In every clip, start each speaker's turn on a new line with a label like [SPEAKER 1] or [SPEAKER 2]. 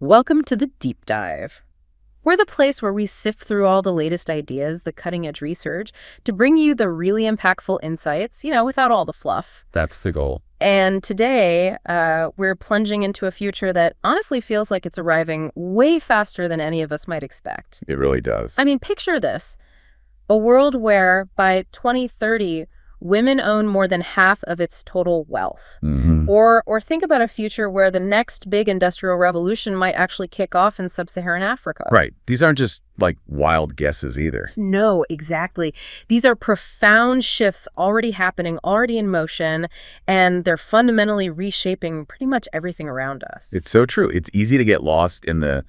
[SPEAKER 1] Welcome to the Deep Dive. We're the place where we sift through all the latest ideas, the cutting-edge research, to bring you the really impactful insights, without all the fluff.
[SPEAKER 2] That's the goal.
[SPEAKER 1] And today, we're plunging into a future that honestly feels like it's arriving way faster than any of us might expect.
[SPEAKER 2] It really does.
[SPEAKER 1] I mean, picture this. A world where by 2030, women own more than half of its total wealth.
[SPEAKER 2] Mm-hmm.
[SPEAKER 1] Or think about a future where the next big industrial revolution might actually kick off in sub-Saharan Africa.
[SPEAKER 2] Right. These aren't just like wild guesses either.
[SPEAKER 1] No, exactly. These are profound shifts already happening, already in motion, and they're fundamentally reshaping pretty much everything around us.
[SPEAKER 2] It's so true. It's easy to get lost in the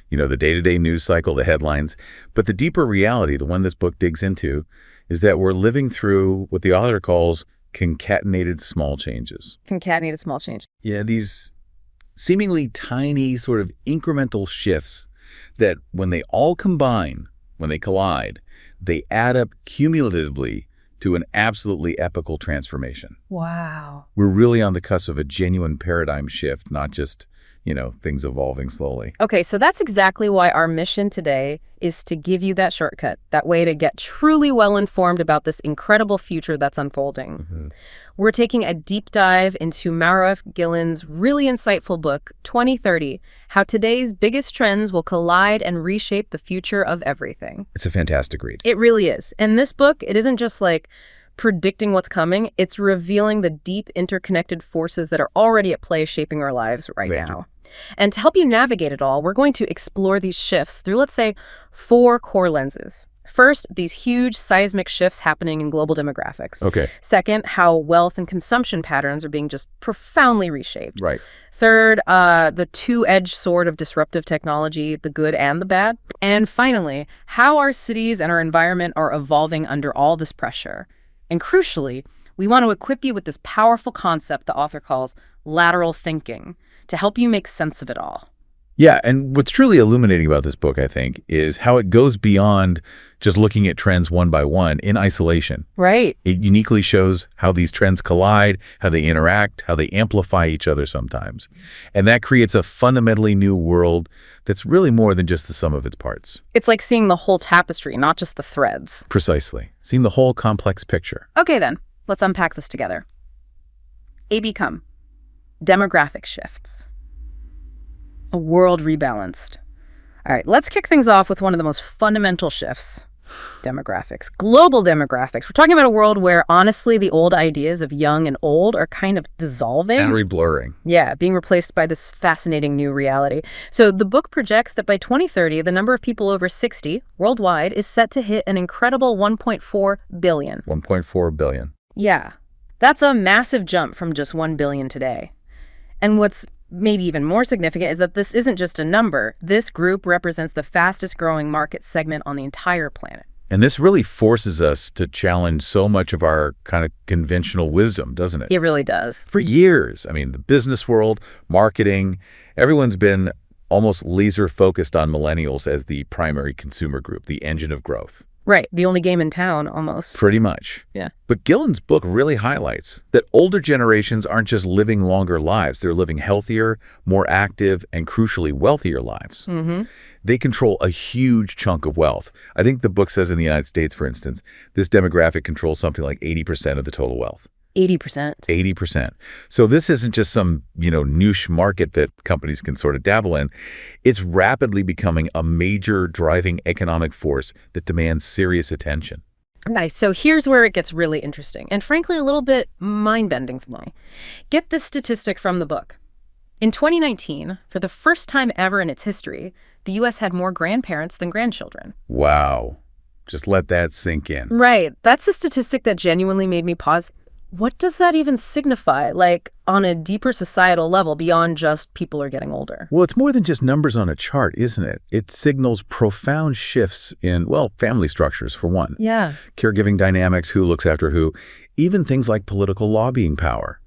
[SPEAKER 2] day-to-day news cycle, the headlines. But the deeper reality, the one this book digs into, is that we're living through what the author calls concatenated small changes.
[SPEAKER 1] Concatenated small change.
[SPEAKER 2] Yeah, these seemingly tiny sort of incremental shifts that when they all combine, when they collide, they add up cumulatively to an absolutely epochal transformation.
[SPEAKER 1] Wow.
[SPEAKER 2] We're really on the cusp of a genuine paradigm shift, not just things evolving slowly.
[SPEAKER 1] Okay, so that's exactly why our mission today is to give you that shortcut, that way to get truly well-informed about this incredible future that's unfolding.
[SPEAKER 2] Mm-hmm.
[SPEAKER 1] We're taking a deep dive into Mauro F. Gillen's really insightful book, 2030, How Today's Biggest Trends Will Collide and Reshape the Future of Everything.
[SPEAKER 2] It's a fantastic read.
[SPEAKER 1] It really is. And this book, it isn't just like predicting what's coming, it's revealing the deep interconnected forces that are already at play shaping our lives right now. And to help you navigate it all, we're going to explore these shifts through, let's say, 4 core lenses. First, these huge seismic shifts happening in global demographics.
[SPEAKER 2] Okay.
[SPEAKER 1] Second, how wealth and consumption patterns are being just profoundly reshaped.
[SPEAKER 2] Right.
[SPEAKER 1] Third, the two-edged sword of disruptive technology, the good and the bad. And finally, how our cities and our environment are evolving under all this pressure. And crucially, we want to equip you with this powerful concept the author calls lateral thinking to help you make sense of it all.
[SPEAKER 2] Yeah, and what's truly illuminating about this book, I think, is how it goes beyond just looking at trends one by one in isolation.
[SPEAKER 1] Right.
[SPEAKER 2] It uniquely shows how these trends collide, how they interact, how they amplify each other sometimes. And that creates a fundamentally new world that's really more than just the sum of its parts.
[SPEAKER 1] It's like seeing the whole tapestry, not just the threads.
[SPEAKER 2] Precisely. Seeing the whole complex picture.
[SPEAKER 1] Okay, then. Let's unpack this together. A become demographic shifts. A world rebalanced. All right, let's kick things off with one of the most fundamental shifts. Demographics. Global demographics. We're talking about a world where, honestly, the old ideas of young and old are kind of dissolving.
[SPEAKER 2] And reblurring.
[SPEAKER 1] Yeah, being replaced by this fascinating new reality. So the book projects that by 2030, the number of people over 60 worldwide is set to hit an incredible 1.4 billion.
[SPEAKER 2] 1.4 billion.
[SPEAKER 1] Yeah, that's a massive jump from just 1 billion today. And what's maybe even more significant is that this isn't just a number. This group represents the fastest growing market segment on the entire planet.
[SPEAKER 2] And this really forces us to challenge so much of our kind of conventional wisdom, doesn't it?
[SPEAKER 1] It really does.
[SPEAKER 2] For years, I mean, the business world, marketing, everyone's been almost laser focused on millennials as the primary consumer group, the engine of growth.
[SPEAKER 1] Right. The only game in town, almost.
[SPEAKER 2] Pretty much.
[SPEAKER 1] Yeah.
[SPEAKER 2] But Gillen's book really highlights that older generations aren't just living longer lives. They're living healthier, more active, and crucially wealthier lives.
[SPEAKER 1] Mm-hmm.
[SPEAKER 2] They control a huge chunk of wealth. I think the book says in the United States, for instance, this demographic controls something like 80% of the total wealth.
[SPEAKER 1] 80%.
[SPEAKER 2] 80%. So this isn't just some, niche market that companies can sort of dabble in. It's rapidly becoming a major driving economic force that demands serious attention.
[SPEAKER 1] Nice. So here's where it gets really interesting and frankly a little bit mind-bending for me. Get this statistic from the book. In 2019, for the first time ever in its history, the U.S. had more grandparents than grandchildren.
[SPEAKER 2] Wow. Just let that sink in.
[SPEAKER 1] Right. That's a statistic that genuinely made me pause. What does that even signify, like, on a deeper societal level beyond just people are getting older?
[SPEAKER 2] Well, it's more than just numbers on a chart, isn't it? It signals profound shifts in, family structures, for one.
[SPEAKER 1] Yeah.
[SPEAKER 2] Caregiving dynamics, who looks after who, even things like political lobbying power.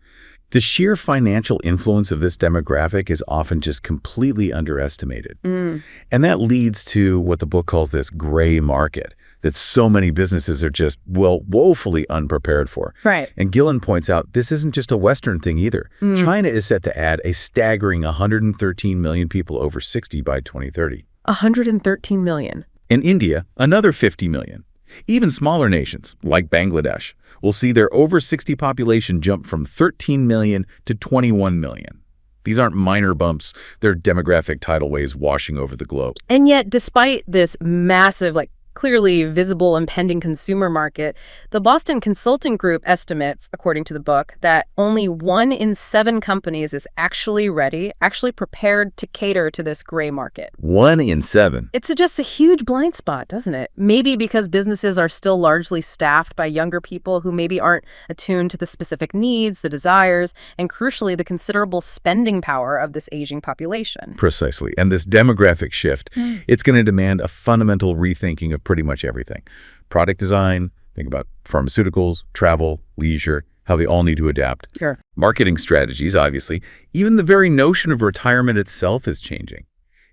[SPEAKER 2] The sheer financial influence of this demographic is often just completely underestimated. And that leads to what the book calls this gray market. that so many businesses are just, well, woefully unprepared for.
[SPEAKER 1] Right.
[SPEAKER 2] And Gillen points out this isn't just a Western thing either. China is set to add a staggering 113 million people over 60 by 2030.
[SPEAKER 1] 113 million.
[SPEAKER 2] In India, another 50 million. Even smaller nations, like Bangladesh, will see their over 60 population jump from 13 million to 21 million. These aren't minor bumps, they're demographic tidal waves washing over the globe.
[SPEAKER 1] And yet, despite this massive, clearly visible impending consumer market, the Boston Consulting Group estimates, according to the book, that only 1 in 7 companies is actually ready, actually prepared to cater to this gray market.
[SPEAKER 2] 1 in 7.
[SPEAKER 1] It's just a huge blind spot, doesn't it? Maybe because businesses are still largely staffed by younger people who maybe aren't attuned to the specific needs, the desires, and crucially, the considerable spending power of this aging population.
[SPEAKER 2] Precisely. And this demographic shift, it's going to demand a fundamental rethinking of pretty much everything. Product design, think about pharmaceuticals, travel, leisure, how they all need to adapt.
[SPEAKER 1] Sure.
[SPEAKER 2] Marketing strategies, obviously. Even the very notion of retirement itself is changing.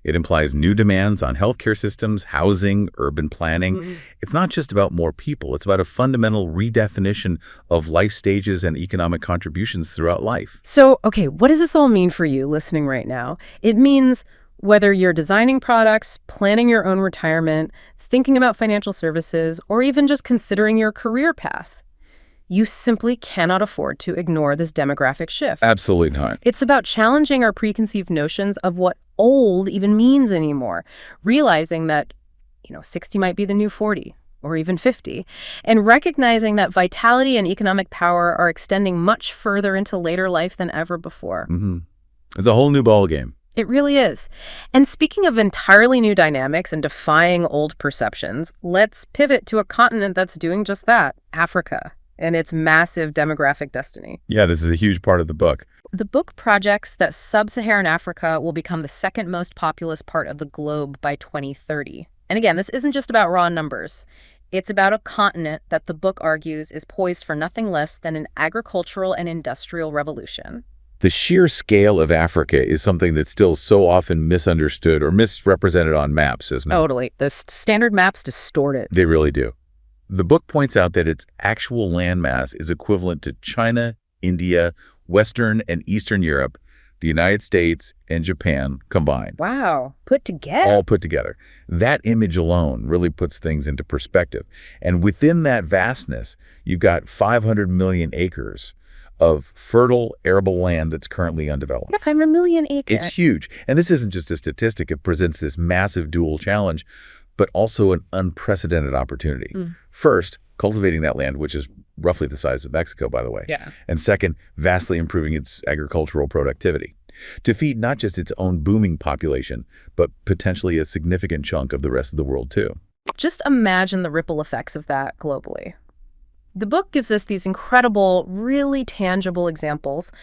[SPEAKER 2] It implies new demands on healthcare systems, housing, urban planning. It's not just about more people. It's about a fundamental redefinition of life stages and economic contributions throughout life.
[SPEAKER 1] So, okay, what does this all mean for you listening right now? It means whether you're designing products, planning your own retirement, thinking about financial services, or even just considering your career path, you simply cannot afford to ignore this demographic shift.
[SPEAKER 2] Absolutely not.
[SPEAKER 1] It's about challenging our preconceived notions of what old even means anymore, realizing that, 60 might be the new 40 or even 50, and recognizing that vitality and economic power are extending much further into later life than ever before.
[SPEAKER 2] It's a whole new ballgame.
[SPEAKER 1] It really is. And speaking of entirely new dynamics and defying old perceptions, let's pivot to a continent that's doing just that, Africa, and its massive demographic destiny.
[SPEAKER 2] Yeah, this is a huge part of the book.
[SPEAKER 1] The book projects that sub-Saharan Africa will become the second most populous part of the globe by 2030. And again, this isn't just about raw numbers. It's about a continent that the book argues is poised for nothing less than an agricultural and industrial revolution.
[SPEAKER 2] The sheer scale of Africa is something that's still so often misunderstood or misrepresented on maps, isn't it?
[SPEAKER 1] Totally. The standard maps distort it.
[SPEAKER 2] They really do. The book points out that its actual landmass is equivalent to China, India, Western and Eastern Europe, the United States, and Japan combined.
[SPEAKER 1] Wow. Put together.
[SPEAKER 2] All put together. That image alone really puts things into perspective. And within that vastness, you've got 500 million acres of fertile arable land that's currently undeveloped.
[SPEAKER 1] Yeah, 500 million acres.
[SPEAKER 2] It's huge. And this isn't just a statistic. It presents this massive dual challenge, but also an unprecedented opportunity. First, cultivating that land, which is roughly the size of Mexico, by the way.
[SPEAKER 1] Yeah.
[SPEAKER 2] And second, vastly improving its agricultural productivity to feed not just its own booming population, but potentially a significant chunk of the rest of the world, too.
[SPEAKER 1] Just imagine the ripple effects of that globally. The book gives us these incredible, really tangible examples,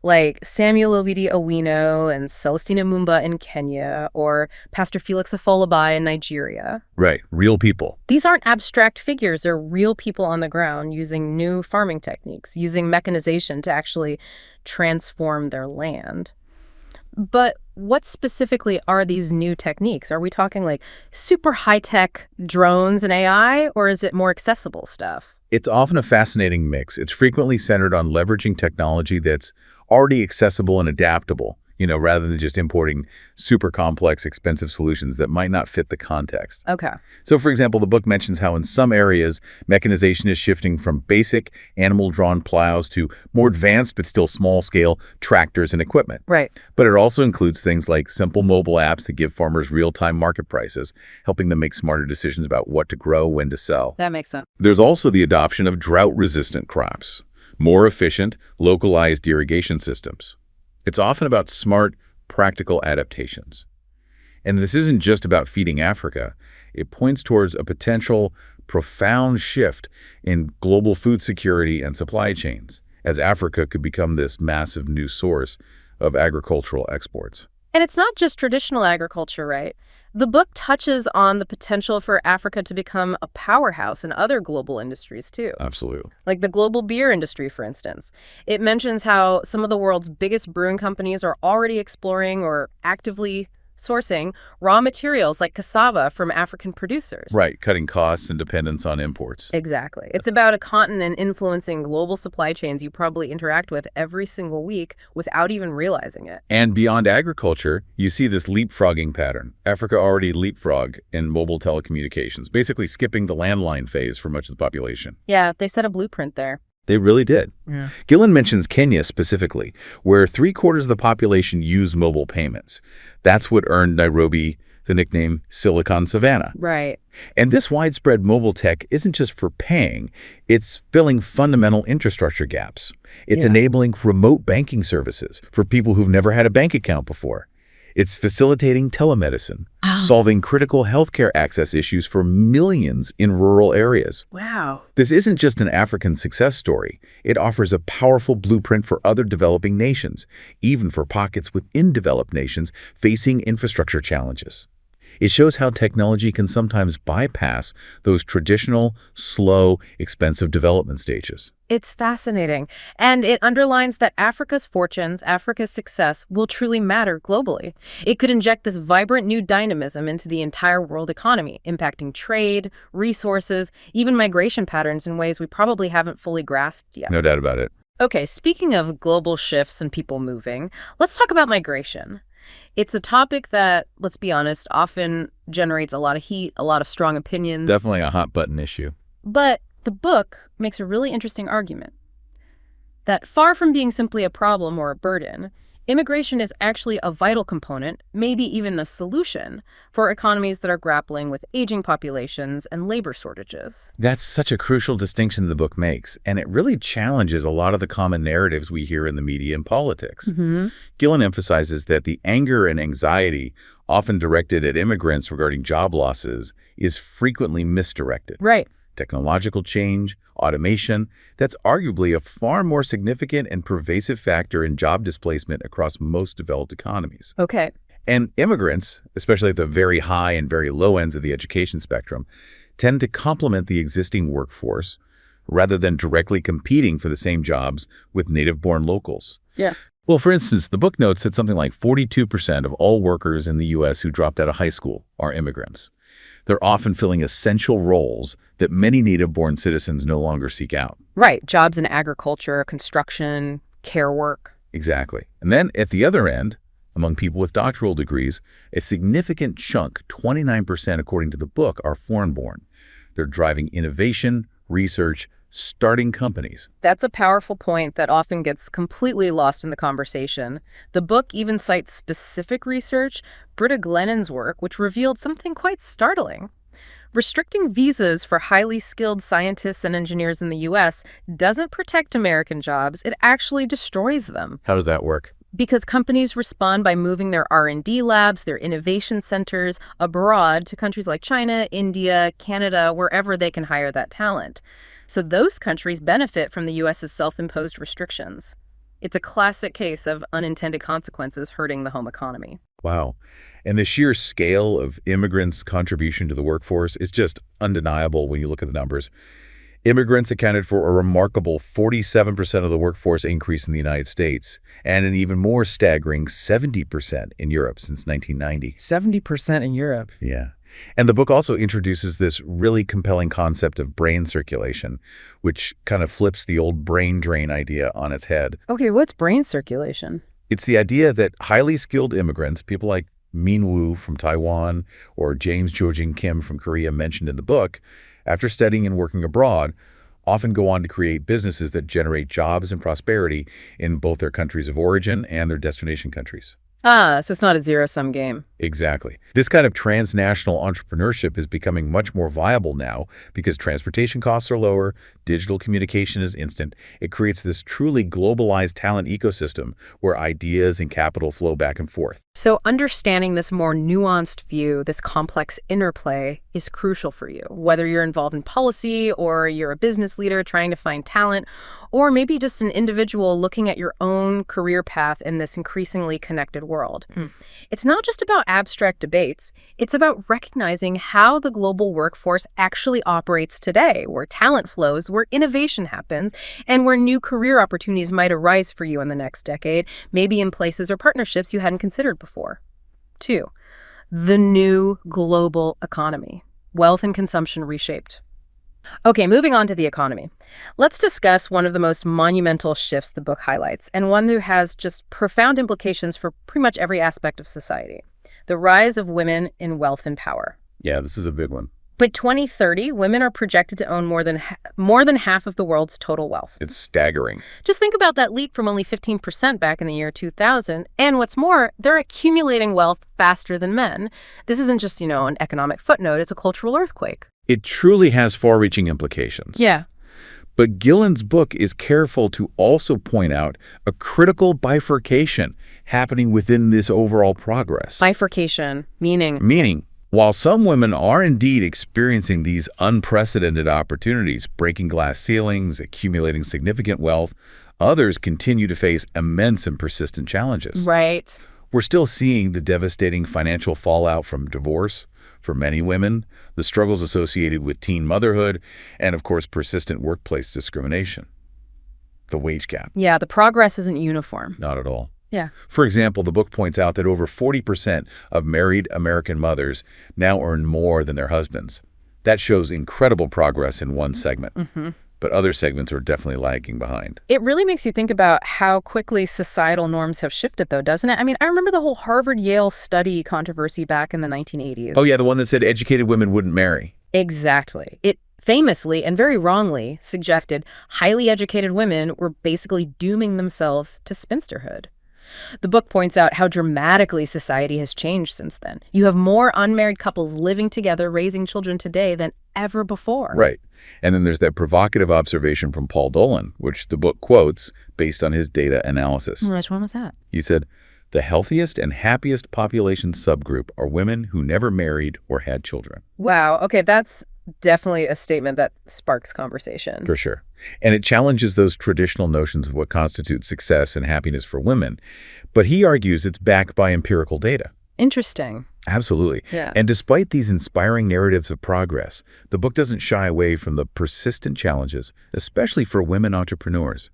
[SPEAKER 1] like Samuel Ovidi Owino and Celestina Mumba in Kenya, or Pastor Felix Afolabi in Nigeria.
[SPEAKER 2] Right, real people.
[SPEAKER 1] These aren't abstract figures. They're real people on the ground using new farming techniques, using mechanization to actually transform their land. But what specifically are these new techniques? Are we talking like super high-tech drones and AI, or is it more accessible stuff?
[SPEAKER 2] It's often a fascinating mix. It's frequently centered on leveraging technology that's already accessible and adaptable, rather than just importing super complex, expensive solutions that might not fit the context.
[SPEAKER 1] Okay.
[SPEAKER 2] So, for example, the book mentions how in some areas, mechanization is shifting from basic animal-drawn plows to more advanced but still small-scale tractors and equipment.
[SPEAKER 1] Right.
[SPEAKER 2] But it also includes things like simple mobile apps that give farmers real-time market prices, helping them make smarter decisions about what to grow, when to sell.
[SPEAKER 1] That makes sense.
[SPEAKER 2] There's also the adoption of drought-resistant crops, more efficient, localized irrigation systems. It's often about smart, practical adaptations. And this isn't just about feeding Africa. It points towards a potential profound shift in global food security and supply chains, as Africa could become this massive new source of agricultural exports.
[SPEAKER 1] And it's not just traditional agriculture, right? The book touches on the potential for Africa to become a powerhouse in other global industries, too.
[SPEAKER 2] Absolutely.
[SPEAKER 1] Like the global beer industry, for instance. It mentions how some of the world's biggest brewing companies are already exploring or actively sourcing raw materials like cassava from African producers.
[SPEAKER 2] Right, cutting costs and dependence on imports.
[SPEAKER 1] Exactly. It's about a continent influencing global supply chains you probably interact with every single week without even realizing it.
[SPEAKER 2] And beyond agriculture, you see this leapfrogging pattern. Africa already leapfrogged in mobile telecommunications, basically skipping the landline phase for much of the population.
[SPEAKER 1] Yeah, they set a blueprint there.
[SPEAKER 2] They really did.
[SPEAKER 1] Yeah.
[SPEAKER 2] Gillen mentions Kenya specifically, where 3/4 of the population use mobile payments. That's what earned Nairobi the nickname Silicon Savannah.
[SPEAKER 1] Right.
[SPEAKER 2] And this widespread mobile tech isn't just for paying, it's filling fundamental infrastructure gaps. It's enabling remote banking services for people who've never had a bank account before. It's facilitating telemedicine, solving critical healthcare access issues for millions in rural areas.
[SPEAKER 1] Wow.
[SPEAKER 2] This isn't just an African success story. It offers a powerful blueprint for other developing nations, even for pockets within developed nations facing infrastructure challenges. It shows how technology can sometimes bypass those traditional, slow, expensive development stages.
[SPEAKER 1] It's fascinating. And it underlines that Africa's fortunes, Africa's success, will truly matter globally. It could inject this vibrant new dynamism into the entire world economy, impacting trade, resources, even migration patterns in ways we probably haven't fully grasped yet.
[SPEAKER 2] No doubt about it.
[SPEAKER 1] Okay, speaking of global shifts and people moving, let's talk about migration. It's a topic that, let's be honest, often generates a lot of heat, a lot of strong opinions.
[SPEAKER 2] Definitely a hot button issue.
[SPEAKER 1] But the book makes a really interesting argument that far from being simply a problem or a burden, immigration is actually a vital component, maybe even a solution, for economies that are grappling with aging populations and labor shortages.
[SPEAKER 2] That's such a crucial distinction the book makes, and it really challenges a lot of the common narratives we hear in the media and politics. Gillen emphasizes that the anger and anxiety often directed at immigrants regarding job losses is frequently misdirected.
[SPEAKER 1] Right.
[SPEAKER 2] Technological change, automation, that's arguably a far more significant and pervasive factor in job displacement across most developed economies.
[SPEAKER 1] Okay.
[SPEAKER 2] And immigrants, especially at the very high and very low ends of the education spectrum, tend to complement the existing workforce rather than directly competing for the same jobs with native-born locals.
[SPEAKER 1] Yeah.
[SPEAKER 2] Well, for instance, the book notes that something like 42% of all workers in the U.S. who dropped out of high school are immigrants. They're often filling essential roles that many native-born citizens no longer seek out.
[SPEAKER 1] Right. Jobs in agriculture, construction, care work.
[SPEAKER 2] Exactly. And then at the other end, among people with doctoral degrees, a significant chunk, 29% according to the book, are foreign-born. They're driving innovation, research, starting companies.
[SPEAKER 1] That's a powerful point that often gets completely lost in the conversation. The book even cites specific research, Britta Glennon's work, which revealed something quite startling. Restricting visas for highly skilled scientists and engineers in the U.S. doesn't protect American jobs, it actually destroys them.
[SPEAKER 2] How does that work?
[SPEAKER 1] Because companies respond by moving their R&D labs, their innovation centers abroad to countries like China, India, Canada, wherever they can hire that talent. So those countries benefit from the U.S.'s self-imposed restrictions. It's a classic case of unintended consequences hurting the home economy.
[SPEAKER 2] Wow. And the sheer scale of immigrants' contribution to the workforce is just undeniable when you look at the numbers. Immigrants accounted for a remarkable 47% of the workforce increase in the United States, and an even more staggering 70% in Europe since 1990.
[SPEAKER 3] 70% in Europe.
[SPEAKER 2] Yeah. And the book also introduces this really compelling concept of brain circulation, which kind of flips the old brain drain idea on its head.
[SPEAKER 1] Okay, what's brain circulation?
[SPEAKER 2] It's the idea that highly skilled immigrants, people like Min Woo from Taiwan or James Jojin Kim from Korea mentioned in the book, after studying and working abroad, often go on to create businesses that generate jobs and prosperity in both their countries of origin and their destination countries.
[SPEAKER 1] Ah, so it's not a zero-sum game.
[SPEAKER 2] Exactly. This kind of transnational entrepreneurship is becoming much more viable now because transportation costs are lower, digital communication is instant. It creates this truly globalized talent ecosystem where ideas and capital flow back and forth.
[SPEAKER 1] So understanding this more nuanced view, this complex interplay, is crucial for you, whether you're involved in policy or you're a business leader trying to find talent, or maybe just an individual looking at your own career path in this increasingly connected world. It's not just about abstract debates. It's about recognizing how the global workforce actually operates today, where talent flows, where innovation happens, and where new career opportunities might arise for you in the next decade, maybe in places or partnerships you hadn't considered before. 2. The new global economy. Wealth and consumption reshaped. Okay, moving on to the economy. Let's discuss one of the most monumental shifts the book highlights, and one that has just profound implications for pretty much every aspect of society. The rise of women in wealth and power.
[SPEAKER 2] Yeah, this is a big one.
[SPEAKER 1] By 2030, women are projected to own more than half of the world's total wealth.
[SPEAKER 2] It's staggering.
[SPEAKER 1] Just think about that leap from only 15% back in the year 2000. And what's more, they're accumulating wealth faster than men. This isn't just, an economic footnote. It's a cultural earthquake.
[SPEAKER 2] It truly has far-reaching implications.
[SPEAKER 1] Yeah.
[SPEAKER 2] But Gillen's book is careful to also point out a critical bifurcation happening within this overall progress.
[SPEAKER 1] Bifurcation, meaning?
[SPEAKER 2] Meaning, while some women are indeed experiencing these unprecedented opportunities, breaking glass ceilings, accumulating significant wealth, others continue to face immense and persistent challenges.
[SPEAKER 1] Right.
[SPEAKER 2] We're still seeing the devastating financial fallout from divorce for many women, the struggles associated with teen motherhood, and of course, persistent workplace discrimination. The wage gap.
[SPEAKER 1] Yeah, the progress isn't uniform.
[SPEAKER 2] Not at all.
[SPEAKER 1] Yeah.
[SPEAKER 2] For example, the book points out that over 40% of married American mothers now earn more than their husbands. That shows incredible progress in one segment. But other segments are definitely lagging behind.
[SPEAKER 1] It really makes you think about how quickly societal norms have shifted, though, doesn't it? I mean, I remember the whole Harvard-Yale study controversy back in the 1980s.
[SPEAKER 2] Oh, yeah, the one that said educated women wouldn't marry.
[SPEAKER 1] Exactly. It famously and very wrongly suggested highly educated women were basically dooming themselves to spinsterhood. The book points out how dramatically society has changed since then. You have more unmarried couples living together, raising children today than ever before.
[SPEAKER 2] Right. And then there's that provocative observation from Paul Dolan, which the book quotes based on his data analysis.
[SPEAKER 1] Which one was that?
[SPEAKER 2] He said, the healthiest and happiest population subgroup are women who never married or had children.
[SPEAKER 1] Wow. Okay, that's definitely a statement that sparks conversation.
[SPEAKER 2] For sure. And it challenges those traditional notions of what constitutes success and happiness for women. But he argues it's backed by empirical data.
[SPEAKER 1] Interesting.
[SPEAKER 2] Absolutely.
[SPEAKER 1] Yeah.
[SPEAKER 2] And despite these inspiring narratives of progress, the book doesn't shy away from the persistent challenges, especially for women entrepreneurs.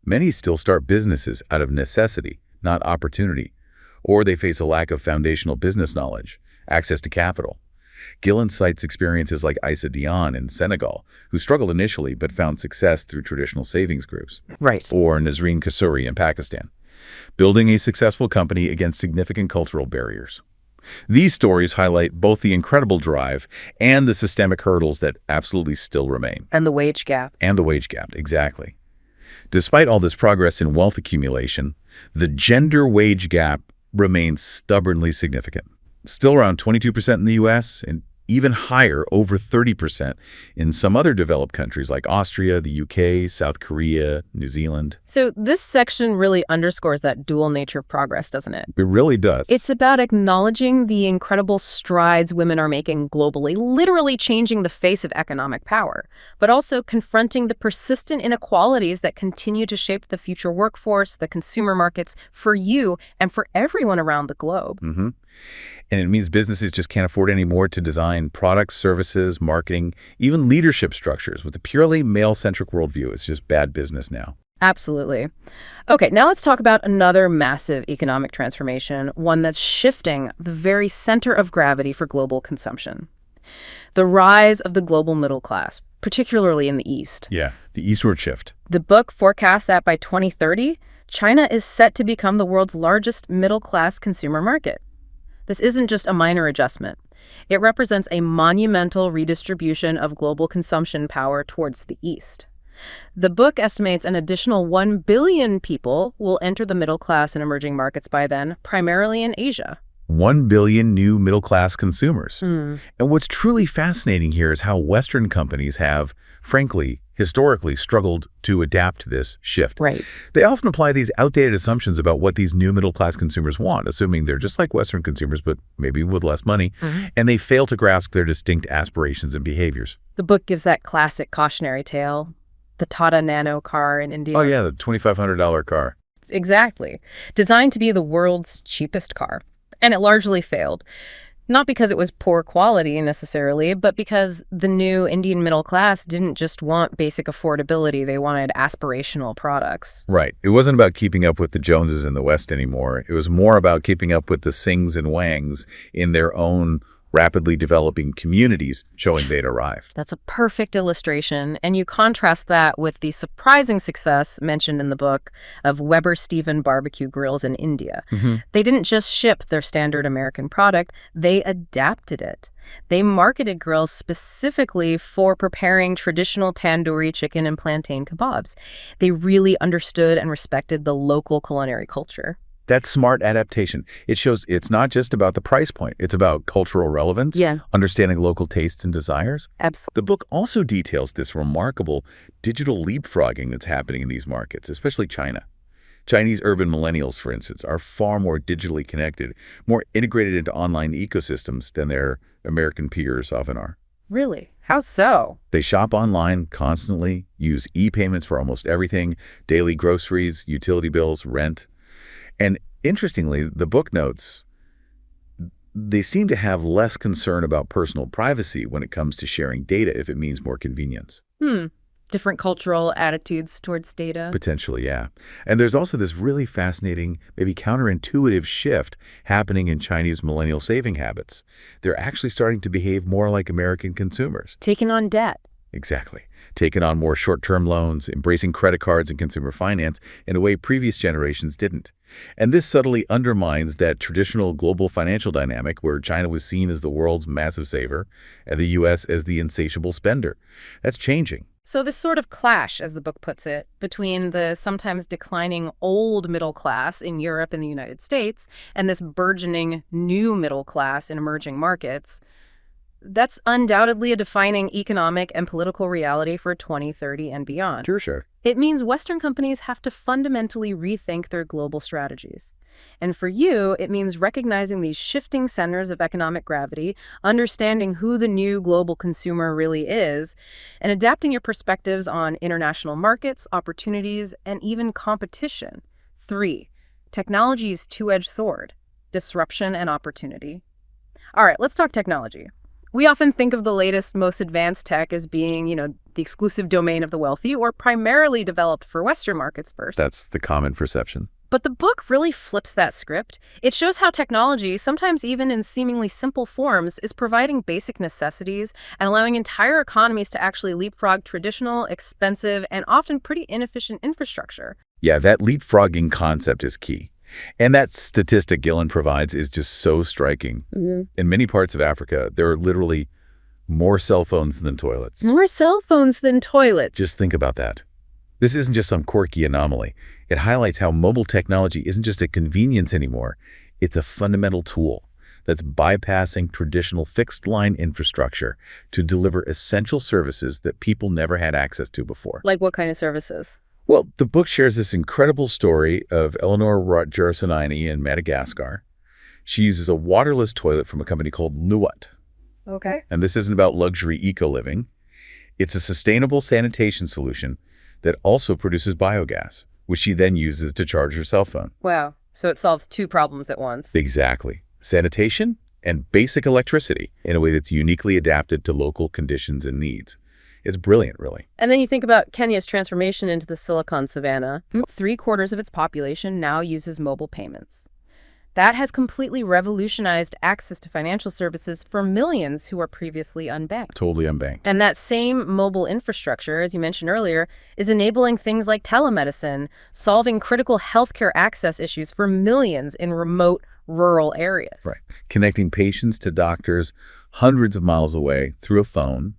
[SPEAKER 2] Many still start businesses out of necessity, not opportunity, or they face a lack of foundational business knowledge, access to capital. Gillen cites experiences like Issa Dion in Senegal, who struggled initially but found success through traditional savings groups.
[SPEAKER 1] Right.
[SPEAKER 2] Or Nazreen Kasuri in Pakistan, building a successful company against significant cultural barriers. These stories highlight both the incredible drive and the systemic hurdles that absolutely still remain.
[SPEAKER 1] And the wage gap.
[SPEAKER 2] And the wage gap, exactly. Despite all this progress in wealth accumulation, the gender wage gap remains stubbornly significant. Still around 22% in the U.S. and even higher, over 30%, in some other developed countries like Austria, the UK, South Korea, New Zealand.
[SPEAKER 1] So this section really underscores that dual nature of progress, doesn't it?
[SPEAKER 2] It really does.
[SPEAKER 1] It's about acknowledging the incredible strides women are making globally, literally changing the face of economic power, but also confronting the persistent inequalities that continue to shape the future workforce, the consumer markets, for you and for everyone around the globe.
[SPEAKER 2] And it means businesses just can't afford anymore to design products, services, marketing, even leadership structures with a purely male-centric worldview. It's just bad business now.
[SPEAKER 1] Absolutely. Okay, now let's talk about another massive economic transformation, one that's shifting the very center of gravity for global consumption. The rise of the global middle class, particularly in the East.
[SPEAKER 2] Yeah, the eastward shift.
[SPEAKER 1] The book forecasts that by 2030, China is set to become the world's largest middle-class consumer market. This isn't just a minor adjustment. It represents a monumental redistribution of global consumption power towards the East. The book estimates an additional 1 billion people will enter the middle class in emerging markets by then, primarily in Asia.
[SPEAKER 2] 1 billion new middle-class consumers. And what's truly fascinating here is how Western companies have, frankly, historically struggled to adapt to this shift.
[SPEAKER 1] Right.
[SPEAKER 2] They often apply these outdated assumptions about what these new middle-class consumers want, assuming they're just like Western consumers, but maybe with less money, and they fail to grasp their distinct aspirations and behaviors.
[SPEAKER 1] The book gives that classic cautionary tale, the Tata Nano car in India.
[SPEAKER 2] Oh yeah, the $2,500 car.
[SPEAKER 1] Exactly. Designed to be the world's cheapest car. And it largely failed. Not because it was poor quality necessarily, but because the new Indian middle class didn't just want basic affordability, they wanted aspirational products.
[SPEAKER 2] Right. It wasn't about keeping up with the Joneses in the West anymore. It was more about keeping up with the Singhs and Wangs in their own rapidly developing communities, showing they'd arrived.
[SPEAKER 1] That's a perfect illustration, and you contrast that with the surprising success mentioned in the book of Weber Stephen barbecue grills in India. They didn't just ship their standard American product, they adapted it. They marketed grills specifically for preparing traditional tandoori chicken and plantain kebabs. They really understood and respected the local culinary culture.
[SPEAKER 2] That's smart adaptation. It shows it's not just about the price point. It's about cultural relevance, understanding local tastes and desires.
[SPEAKER 1] Absolutely.
[SPEAKER 2] The book also details this remarkable digital leapfrogging that's happening in these markets, especially China. Chinese urban millennials, for instance, are far more digitally connected, more integrated into online ecosystems than their American peers often are.
[SPEAKER 1] Really? How so?
[SPEAKER 2] They shop online constantly, use e-payments for almost everything, daily groceries, utility bills, rent. And interestingly, the book notes they seem to have less concern about personal privacy when it comes to sharing data if it means more convenience.
[SPEAKER 1] Different cultural attitudes towards data.
[SPEAKER 2] Potentially, yeah. And there's also this really fascinating, maybe counterintuitive shift happening in Chinese millennial saving habits. They're actually starting to behave more like American consumers.
[SPEAKER 1] Taking on debt.
[SPEAKER 2] Exactly. Taking on more short-term loans, embracing credit cards and consumer finance in a way previous generations didn't. And this subtly undermines that traditional global financial dynamic where China was seen as the world's massive saver and the U.S. as the insatiable spender. That's changing.
[SPEAKER 1] So this sort of clash, as the book puts it, between the sometimes declining old middle class in Europe and the United States and this burgeoning new middle class in emerging markets, that's undoubtedly a defining economic and political reality for 2030 and beyond.
[SPEAKER 2] Sure.
[SPEAKER 1] It means Western companies have to fundamentally rethink their global strategies. And for you, it means recognizing these shifting centers of economic gravity, understanding who the new global consumer really is, and adapting your perspectives on international markets, opportunities, and even competition. 3, technology's two-edged sword, disruption and opportunity. All right, let's talk technology. We often think of the latest, most advanced tech as being, the exclusive domain of the wealthy or primarily developed for Western markets first.
[SPEAKER 2] That's the common perception.
[SPEAKER 1] But the book really flips that script. It shows how technology, sometimes even in seemingly simple forms, is providing basic necessities and allowing entire economies to actually leapfrog traditional, expensive, and often pretty inefficient infrastructure.
[SPEAKER 2] Yeah, that leapfrogging concept is key. And that statistic Gillen provides is just so striking. In many parts of Africa, there are literally more cell phones than toilets.
[SPEAKER 1] More cell phones than toilets.
[SPEAKER 2] Just think about that. This isn't just some quirky anomaly. It highlights how mobile technology isn't just a convenience anymore. It's a fundamental tool that's bypassing traditional fixed-line infrastructure to deliver essential services that people never had access to before.
[SPEAKER 1] Like what kind of services?
[SPEAKER 2] Well, the book shares this incredible story of Eleanor Jarasanini in Madagascar. She uses a waterless toilet from a company called Luwat.
[SPEAKER 1] Okay.
[SPEAKER 2] And this isn't about luxury eco-living. It's a sustainable sanitation solution that also produces biogas, which she then uses to charge her cell phone.
[SPEAKER 1] Wow. So it solves 2 problems at once.
[SPEAKER 2] Exactly. Sanitation and basic electricity in a way that's uniquely adapted to local conditions and needs. It's brilliant, really.
[SPEAKER 1] And then you think about Kenya's transformation into the Silicon Savannah. 3/4 of its population now uses mobile payments. That has completely revolutionized access to financial services for millions who are previously unbanked.
[SPEAKER 2] Totally unbanked.
[SPEAKER 1] And that same mobile infrastructure, as you mentioned earlier, is enabling things like telemedicine, solving critical healthcare access issues for millions in remote, rural areas.
[SPEAKER 2] Right. Connecting patients to doctors hundreds of miles away through a phone.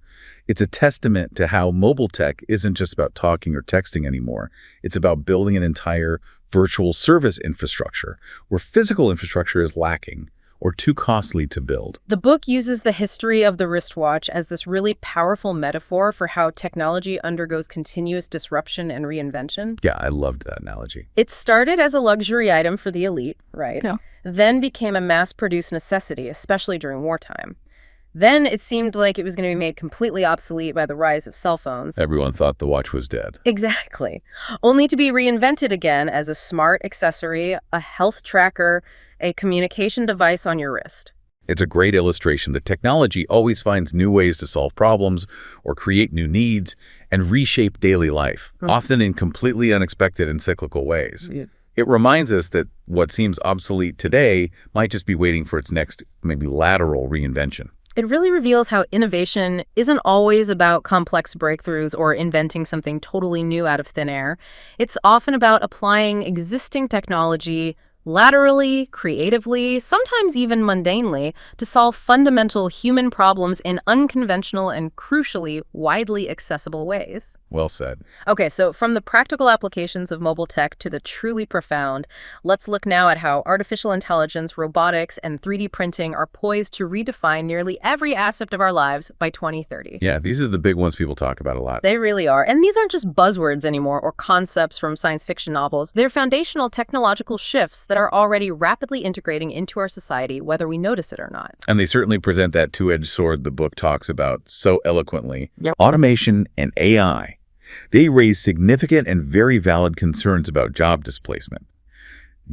[SPEAKER 2] It's a testament to how mobile tech isn't just about talking or texting anymore. It's about building an entire virtual service infrastructure where physical infrastructure is lacking or too costly to build.
[SPEAKER 1] The book uses the history of the wristwatch as this really powerful metaphor for how technology undergoes continuous disruption and reinvention.
[SPEAKER 2] Yeah, I loved that analogy.
[SPEAKER 1] It started as a luxury item for the elite, right?
[SPEAKER 2] Yeah.
[SPEAKER 1] Then became a mass-produced necessity, especially during wartime. Then it seemed like it was going to be made completely obsolete by the rise of cell phones.
[SPEAKER 2] Everyone thought the watch was dead.
[SPEAKER 1] Exactly. Only to be reinvented again as a smart accessory, a health tracker, a communication device on your wrist.
[SPEAKER 2] It's a great illustration that technology always finds new ways to solve problems or create new needs and reshape daily life, often in completely unexpected and cyclical ways.
[SPEAKER 1] Yeah.
[SPEAKER 2] It reminds us that what seems obsolete today might just be waiting for its next, maybe lateral reinvention.
[SPEAKER 1] It really reveals how innovation isn't always about complex breakthroughs or inventing something totally new out of thin air. It's often about applying existing technology laterally, creatively, sometimes even mundanely, to solve fundamental human problems in unconventional and, crucially, widely accessible ways.
[SPEAKER 2] Well said.
[SPEAKER 1] Okay, so from the practical applications of mobile tech to the truly profound, let's look now at how artificial intelligence, robotics, and 3D printing are poised to redefine nearly every aspect of our lives by 2030.
[SPEAKER 2] Yeah, these are the big ones people talk about a lot.
[SPEAKER 1] They really are. And these aren't just buzzwords anymore or concepts from science fiction novels. They're foundational technological shifts that are already rapidly integrating into our society, whether we notice it or not.
[SPEAKER 2] And they certainly present that two-edged sword the book talks about so eloquently.
[SPEAKER 1] Yep.
[SPEAKER 2] Automation and AI. They raise significant and very valid concerns about job displacement.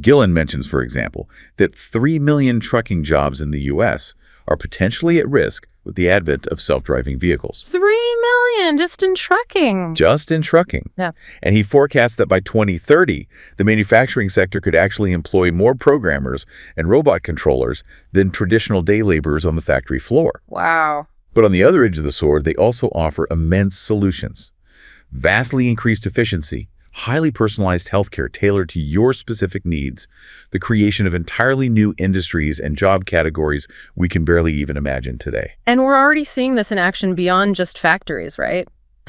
[SPEAKER 2] Gillen mentions, for example, that 3 million trucking jobs in the U.S. are potentially at risk with the advent of self-driving vehicles.
[SPEAKER 1] 3 million just in trucking.
[SPEAKER 2] Just in trucking.
[SPEAKER 1] Yeah.
[SPEAKER 2] And he forecasts that by 2030, the manufacturing sector could actually employ more programmers and robot controllers than traditional day laborers on the factory floor.
[SPEAKER 1] Wow.
[SPEAKER 2] But on the other edge of the sword, they also offer immense solutions. Vastly increased efficiency, highly personalized healthcare tailored to your specific needs, the creation of entirely new industries and job categories we can barely even imagine today.
[SPEAKER 1] And we're already seeing this in action beyond just factories, right?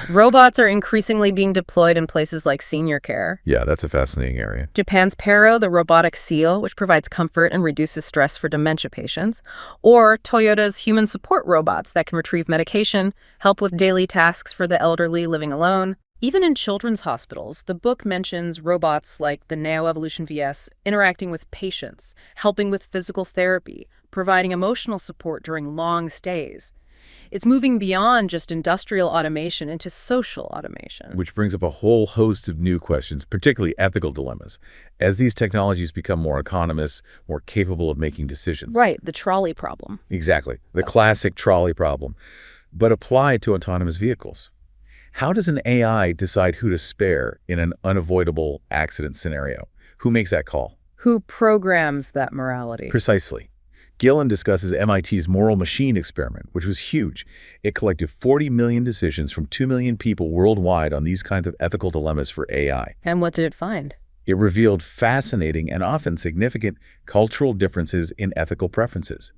[SPEAKER 1] Robots are increasingly being deployed in places like senior care.
[SPEAKER 2] Yeah, that's a fascinating area.
[SPEAKER 1] Japan's Pero, the robotic seal, which provides comfort and reduces stress for dementia patients. Or Toyota's human support robots that can retrieve medication, help with daily tasks for the elderly living alone. Even in children's hospitals, the book mentions robots like the Neo Evolution VS interacting with patients, helping with physical therapy, providing emotional support during long stays. It's moving beyond just industrial automation into social automation.
[SPEAKER 2] Which brings up a whole host of new questions, particularly ethical dilemmas, as these technologies become more autonomous, more capable of making decisions.
[SPEAKER 1] Right, the trolley problem.
[SPEAKER 2] Exactly, the classic trolley problem, but applied to autonomous vehicles. How does an AI decide who to spare in an unavoidable accident scenario? Who makes that call?
[SPEAKER 1] Who programs that morality?
[SPEAKER 2] Precisely. Gillen discusses MIT's moral machine experiment, which was huge. It collected 40 million decisions from 2 million people worldwide on these kinds of ethical dilemmas for AI.
[SPEAKER 1] And what did it find?
[SPEAKER 2] It revealed fascinating and often significant cultural differences in ethical preferences.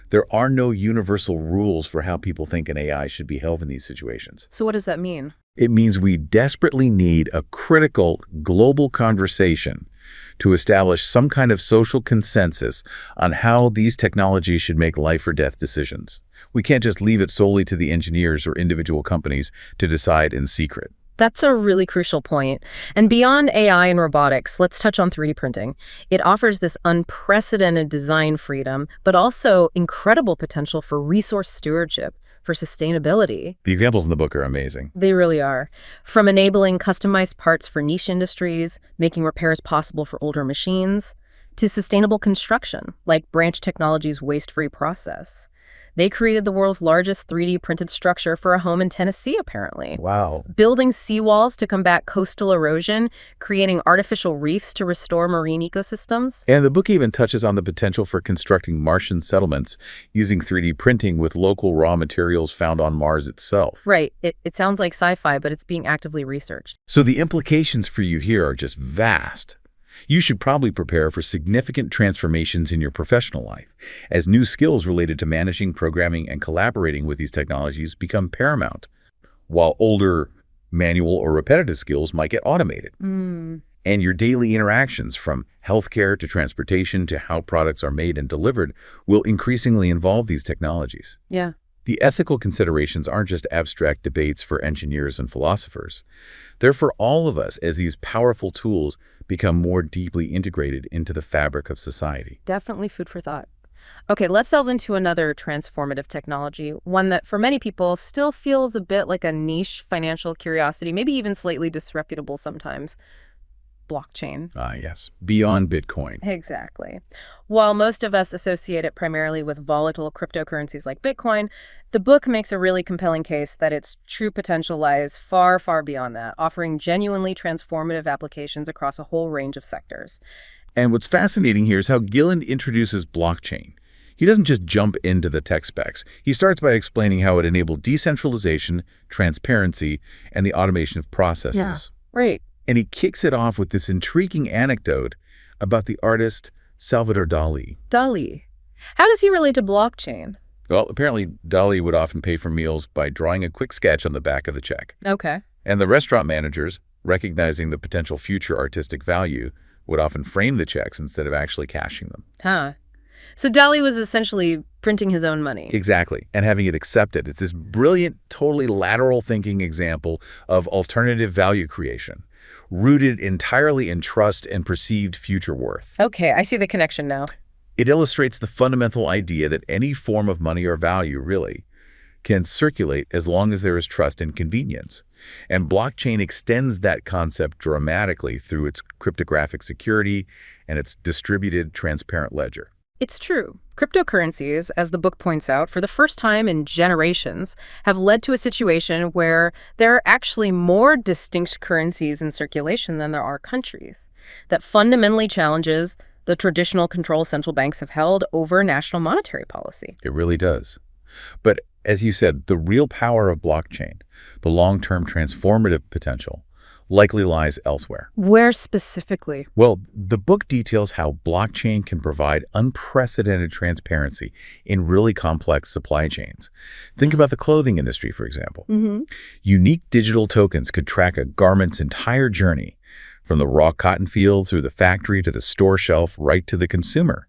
[SPEAKER 2] There are no universal rules for how people think an AI should be held in these situations.
[SPEAKER 1] So what does that mean?
[SPEAKER 2] It means we desperately need a critical global conversation to establish some kind of social consensus on how these technologies should make life or death decisions. We can't just leave it solely to the engineers or individual companies to decide in secret.
[SPEAKER 1] That's a really crucial point. And beyond AI and robotics, let's touch on 3D printing. It offers this unprecedented design freedom, but also incredible potential for resource stewardship, for sustainability.
[SPEAKER 2] The examples in the book are amazing.
[SPEAKER 1] They really are. From enabling customized parts for niche industries, making repairs possible for older machines, to sustainable construction, like Branch Technology's waste-free process. They created the world's largest 3D printed structure for a home in Tennessee, apparently.
[SPEAKER 2] Wow.
[SPEAKER 1] Building seawalls to combat coastal erosion, creating artificial reefs to restore marine ecosystems.
[SPEAKER 2] And the book even touches on the potential for constructing Martian settlements using 3D printing with local raw materials found on Mars itself.
[SPEAKER 1] Right. It sounds like sci-fi, but it's being actively researched.
[SPEAKER 2] So the implications for you here are just vast. You should probably prepare for significant transformations in your professional life, as new skills related to managing, programming, and collaborating with these technologies become paramount, while older manual or repetitive skills might get automated. And your daily interactions, from healthcare to transportation to how products are made and delivered, will increasingly involve these technologies.
[SPEAKER 1] Yeah.
[SPEAKER 2] The ethical considerations aren't just abstract debates for engineers and philosophers. They're for all of us as these powerful tools become more deeply integrated into the fabric of society.
[SPEAKER 1] Definitely food for thought. Okay, let's delve into another transformative technology, one that for many people still feels a bit like a niche financial curiosity, maybe even slightly disreputable sometimes. blockchain.
[SPEAKER 2] Ah, yes. Beyond Bitcoin.
[SPEAKER 1] Exactly. While most of us associate it primarily with volatile cryptocurrencies like Bitcoin, the book makes a really compelling case that its true potential lies far, far beyond that, offering genuinely transformative applications across a whole range of sectors.
[SPEAKER 2] And what's fascinating here is how Gillen introduces blockchain. He doesn't just jump into the tech specs. He starts by explaining how it enabled decentralization, transparency, and the automation of processes.
[SPEAKER 1] Yeah, right.
[SPEAKER 2] And he kicks it off with this intriguing anecdote about the artist Salvador Dali.
[SPEAKER 1] Dali. How does he relate to blockchain?
[SPEAKER 2] Well, apparently Dali would often pay for meals by drawing a quick sketch on the back of the check.
[SPEAKER 1] Okay.
[SPEAKER 2] And the restaurant managers, recognizing the potential future artistic value, would often frame the checks instead of actually cashing them.
[SPEAKER 1] Huh. So Dali was essentially printing his own money.
[SPEAKER 2] Exactly, and having it accepted. It's this brilliant, totally lateral thinking example of alternative value creation, rooted entirely in trust and perceived future worth.
[SPEAKER 1] Okay, I see the connection now.
[SPEAKER 2] It illustrates the fundamental idea that any form of money or value, really, can circulate as long as there is trust and convenience. And blockchain extends that concept dramatically through its cryptographic security and its distributed, transparent ledger.
[SPEAKER 1] It's true. Cryptocurrencies, as the book points out, for the first time in generations, have led to a situation where there are actually more distinct currencies in circulation than there are countries. That fundamentally challenges the traditional control central banks have held over national monetary policy.
[SPEAKER 2] It really does. But as you said, the real power of blockchain, the long-term transformative potential, likely lies elsewhere.
[SPEAKER 1] Where specifically?
[SPEAKER 2] Well, the book details how blockchain can provide unprecedented transparency in really complex supply chains. Think about the clothing industry, for example. Unique digital tokens could track a garment's entire journey, from the raw cotton field through the factory to the store shelf, right to the consumer.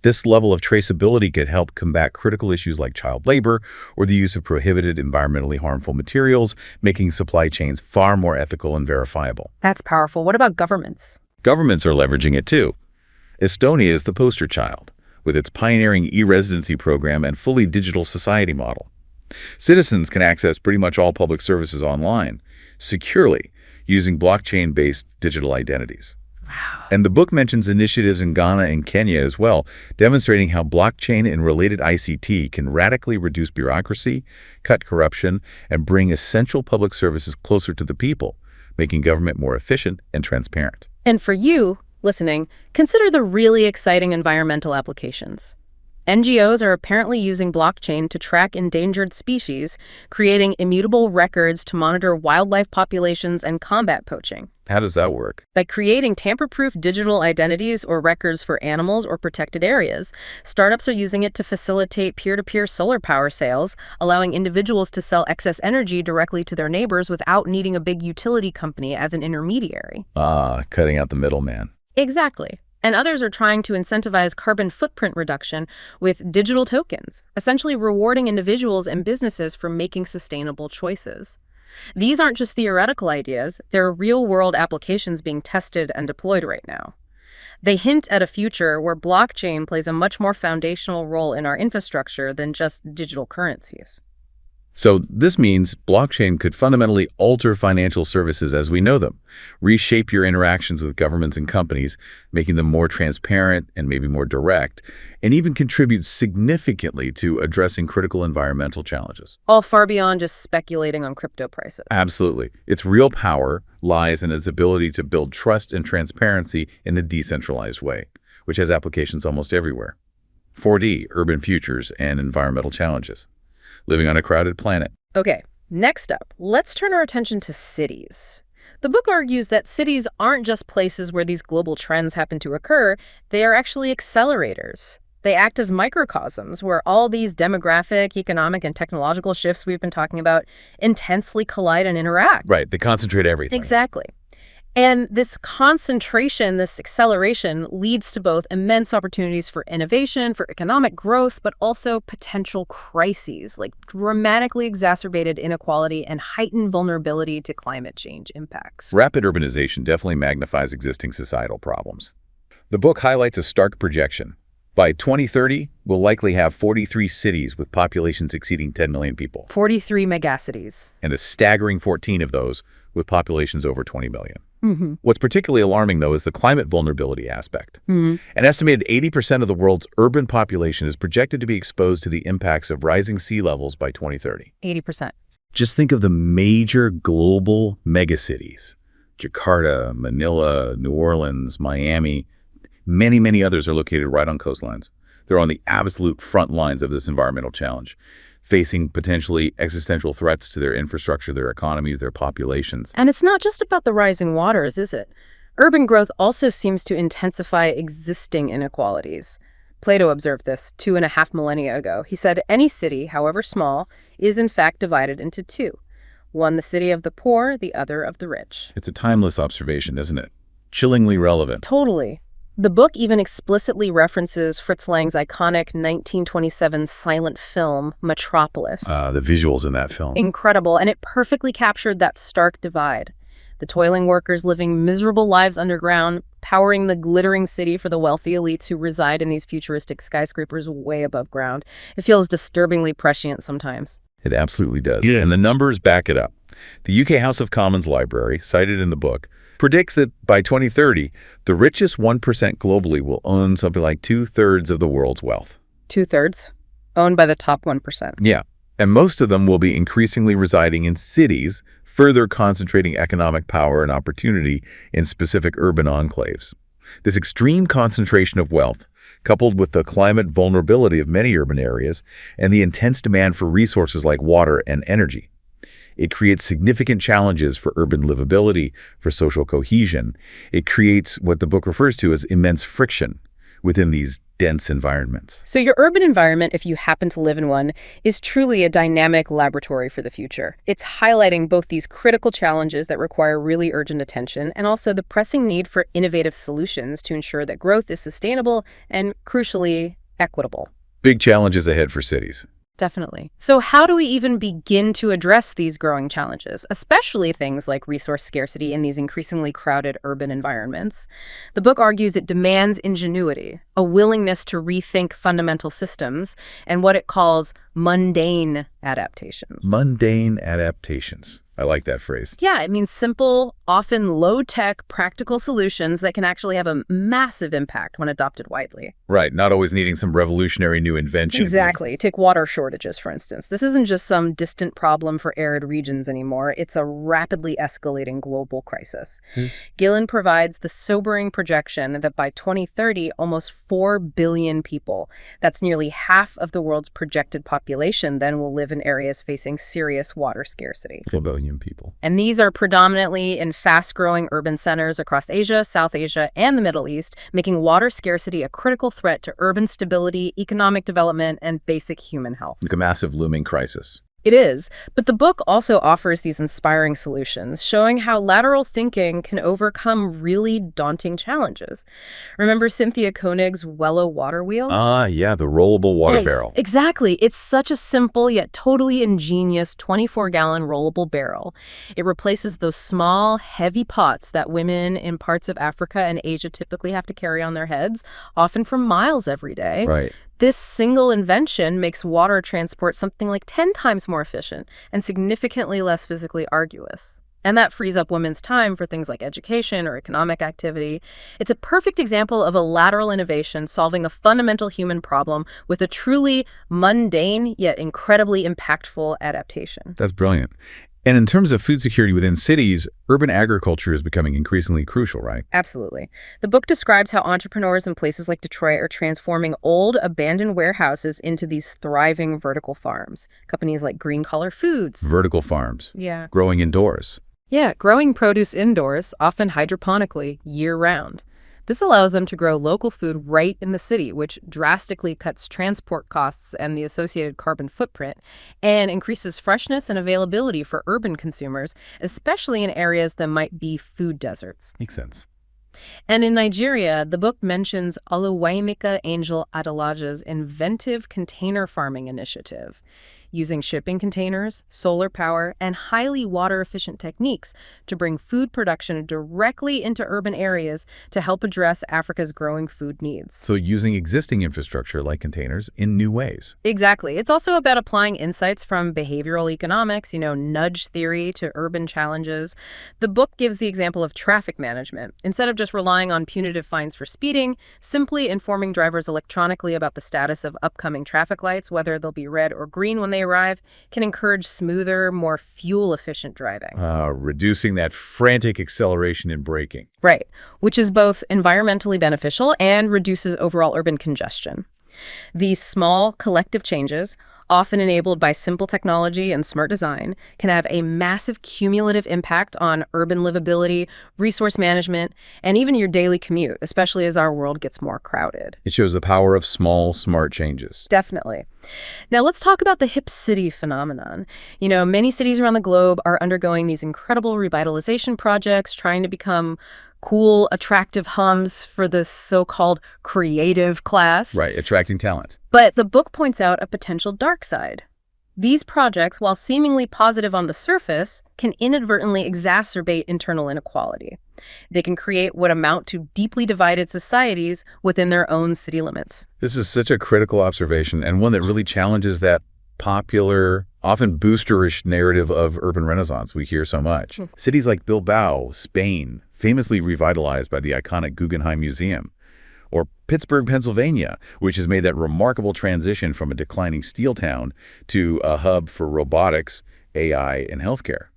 [SPEAKER 2] This level of traceability could help combat critical issues like child labor or the use of prohibited environmentally harmful materials, making supply chains far more ethical and verifiable.
[SPEAKER 1] That's powerful. What about governments?
[SPEAKER 2] Governments are leveraging it too. Estonia is the poster child, with its pioneering e-residency program and fully digital society model. Citizens can access pretty much all public services online, securely, using blockchain-based digital identities.
[SPEAKER 1] Wow.
[SPEAKER 2] And the book mentions initiatives in Ghana and Kenya as well, demonstrating how blockchain and related ICT can radically reduce bureaucracy, cut corruption, and bring essential public services closer to the people, making government more efficient and transparent.
[SPEAKER 1] And for you, listening, consider the really exciting environmental applications. NGOs are apparently using blockchain to track endangered species, creating immutable records to monitor wildlife populations and combat poaching.
[SPEAKER 2] How does that work?
[SPEAKER 1] By creating tamper-proof digital identities or records for animals or protected areas, startups are using it to facilitate peer-to-peer solar power sales, allowing individuals to sell excess energy directly to their neighbors without needing a big utility company as an intermediary.
[SPEAKER 2] Ah, cutting out the middleman.
[SPEAKER 1] Exactly. And others are trying to incentivize carbon footprint reduction with digital tokens, essentially rewarding individuals and businesses for making sustainable choices. These aren't just theoretical ideas, they're real-world applications being tested and deployed right now. They hint at a future where blockchain plays a much more foundational role in our infrastructure than just digital currencies.
[SPEAKER 2] So this means blockchain could fundamentally alter financial services as we know them, reshape your interactions with governments and companies, making them more transparent and maybe more direct, and even contribute significantly to addressing critical environmental challenges.
[SPEAKER 1] All far beyond just speculating on crypto prices.
[SPEAKER 2] Absolutely. Its real power lies in its ability to build trust and transparency in a decentralized way, which has applications almost everywhere. 4D, urban futures, and environmental challenges. Living on a crowded planet.
[SPEAKER 1] Okay, next up, let's turn our attention to cities. The book argues that cities aren't just places where these global trends happen to occur, they are actually accelerators. They act as microcosms where all these demographic, economic, and technological shifts we've been talking about intensely collide and interact.
[SPEAKER 2] Right, they concentrate everything.
[SPEAKER 1] Exactly. And this concentration, this acceleration, leads to both immense opportunities for innovation, for economic growth, but also potential crises, like dramatically exacerbated inequality and heightened vulnerability to climate change impacts.
[SPEAKER 2] Rapid urbanization definitely magnifies existing societal problems. The book highlights a stark projection. By 2030, we'll likely have 43 cities with populations exceeding 10 million people.
[SPEAKER 1] 43 megacities.
[SPEAKER 2] And a staggering 14 of those with populations over 20 million.
[SPEAKER 1] Mm-hmm.
[SPEAKER 2] What's particularly alarming, though, is the climate vulnerability aspect.
[SPEAKER 1] Mm-hmm.
[SPEAKER 2] An estimated 80% of the world's urban population is projected to be exposed to the impacts of rising sea levels by 2030.
[SPEAKER 1] 80%.
[SPEAKER 2] Just think of the major global megacities. Jakarta, Manila, New Orleans, Miami. Many others are located right on coastlines. They're on the absolute front lines of this environmental challenge, facing potentially existential threats to their infrastructure, their economies, their populations.
[SPEAKER 1] And it's not just about the rising waters, is it? Urban growth also seems to intensify existing inequalities. Plato observed this 2.5 millennia ago. He said any city, however small, is in fact divided into two. One the city of the poor, the other of the rich.
[SPEAKER 2] It's a timeless observation, isn't it? Chillingly relevant.
[SPEAKER 1] Totally. The book even explicitly references Fritz Lang's iconic 1927 silent film, Metropolis.
[SPEAKER 2] The visuals in that film.
[SPEAKER 1] Incredible, and it perfectly captured that stark divide. The toiling workers living miserable lives underground, powering the glittering city for the wealthy elites who reside in these futuristic skyscrapers way above ground. It feels disturbingly prescient sometimes.
[SPEAKER 2] It absolutely does. Yeah. And the numbers back it up. The UK House of Commons Library, cited in the book, predicts that by 2030, the richest 1% globally will own something like 2/3 of the world's wealth.
[SPEAKER 1] 2/3? Owned by the top 1%.
[SPEAKER 2] Yeah. And most of them will be increasingly residing in cities, further concentrating economic power and opportunity in specific urban enclaves. This extreme concentration of wealth, coupled with the climate vulnerability of many urban areas and the intense demand for resources like water and energy, it creates significant challenges for urban livability, for social cohesion. It creates what the book refers to as immense friction within these dense environments.
[SPEAKER 1] So your urban environment, if you happen to live in one, is truly a dynamic laboratory for the future. It's highlighting both these critical challenges that require really urgent attention and also the pressing need for innovative solutions to ensure that growth is sustainable and, crucially, equitable.
[SPEAKER 2] Big challenges ahead for cities.
[SPEAKER 1] Definitely. So how do we even begin to address these growing challenges, especially things like resource scarcity in these increasingly crowded urban environments? The book argues it demands ingenuity, a willingness to rethink fundamental systems, and what it calls mundane adaptations.
[SPEAKER 2] Mundane adaptations. I like that phrase.
[SPEAKER 1] Yeah, it means simple, often low-tech, practical solutions that can actually have a massive impact when adopted widely.
[SPEAKER 2] Right, not always needing some revolutionary new invention.
[SPEAKER 1] Exactly. Take water shortages, for instance. This isn't just some distant problem for arid regions anymore. It's a rapidly escalating global crisis. Gillen provides the sobering projection that by 2030, almost 4 billion people, that's nearly half of the world's projected population, then will live in areas facing serious water scarcity.
[SPEAKER 2] 4 billion people.
[SPEAKER 1] And these are predominantly in fast-growing urban centers across Asia, South Asia, and the Middle East, making water scarcity a critical threat to urban stability, economic development, and basic human health.
[SPEAKER 2] Like a massive looming crisis.
[SPEAKER 1] It is, but the book also offers these inspiring solutions, showing how lateral thinking can overcome really daunting challenges. Remember Cynthia Koenig's Wello water wheel?
[SPEAKER 2] Yeah, the rollable water barrel.
[SPEAKER 1] Exactly. It's such a simple yet totally ingenious 24-gallon rollable barrel. It replaces those small, heavy pots that women in parts of Africa and Asia typically have to carry on their heads, often for miles every day.
[SPEAKER 2] Right.
[SPEAKER 1] This single invention makes water transport something like 10 times more efficient and significantly less physically arduous. And that frees up women's time for things like education or economic activity. It's a perfect example of a lateral innovation solving a fundamental human problem with a truly mundane yet incredibly impactful adaptation.
[SPEAKER 2] That's brilliant. And in terms of food security within cities, urban agriculture is becoming increasingly crucial, right?
[SPEAKER 1] Absolutely. The book describes how entrepreneurs in places like Detroit are transforming old, abandoned warehouses into these thriving vertical farms. Companies like Green Collar Foods.
[SPEAKER 2] Vertical farms.
[SPEAKER 1] Yeah.
[SPEAKER 2] Growing indoors.
[SPEAKER 1] Yeah, growing produce indoors, often hydroponically, year-round. This allows them to grow local food right in the city, which drastically cuts transport costs and the associated carbon footprint, and increases freshness and availability for urban consumers, especially in areas that might be food deserts.
[SPEAKER 2] Makes sense.
[SPEAKER 1] And in Nigeria, the book mentions Oluwaimika Angel Adelaja's inventive container farming initiative. using shipping containers, solar power, and highly water-efficient techniques to bring food production directly into urban areas to help address Africa's growing food needs.
[SPEAKER 2] So using existing infrastructure like containers in new ways.
[SPEAKER 1] Exactly. It's also about applying insights from behavioral economics, nudge theory to urban challenges. The book gives the example of traffic management. Instead of just relying on punitive fines for speeding, simply informing drivers electronically about the status of upcoming traffic lights, whether they'll be red or green when they arrive, can encourage smoother, more fuel-efficient driving.
[SPEAKER 2] Reducing that frantic acceleration in braking.
[SPEAKER 1] Right, which is both environmentally beneficial and reduces overall urban congestion. These small, collective changes, often enabled by simple technology and smart design, can have a massive cumulative impact on urban livability, resource management, and even your daily commute, especially as our world gets more crowded.
[SPEAKER 2] It shows the power of small, smart changes.
[SPEAKER 1] Definitely. Now let's talk about the hip city phenomenon. Many cities around the globe are undergoing these incredible revitalization projects, trying to become cool, attractive hums for this so-called creative class.
[SPEAKER 2] Right, attracting talent.
[SPEAKER 1] But the book points out a potential dark side. These projects, while seemingly positive on the surface, can inadvertently exacerbate internal inequality. They can create what amount to deeply divided societies within their own city limits.
[SPEAKER 2] This is such a critical observation, and one that really challenges that popular, often boosterish narrative of urban renaissance we hear so much. Cities like Bilbao, Spain, famously revitalized by the iconic Guggenheim Museum, or Pittsburgh, Pennsylvania, which has made that remarkable transition from a declining steel town to a hub for robotics, AI, and healthcare.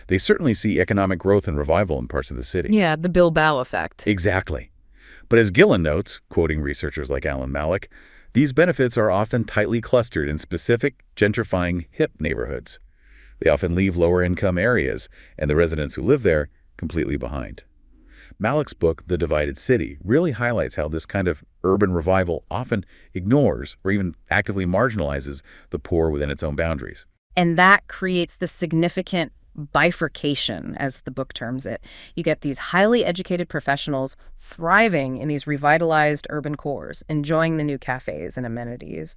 [SPEAKER 2] They certainly see economic growth and revival in parts of the city.
[SPEAKER 1] Yeah, the Bilbao effect.
[SPEAKER 2] Exactly. But as Gillen notes, quoting researchers like Alan Malik, these benefits are often tightly clustered in specific, gentrifying, hip neighborhoods. They often leave lower-income areas and the residents who live there completely behind. Malik's book, The Divided City, really highlights how this kind of urban revival often ignores or even actively marginalizes the poor within its own boundaries.
[SPEAKER 1] And that creates the significant bifurcation, as the book terms it. You get these highly educated professionals thriving in these revitalized urban cores, enjoying the new cafes and amenities,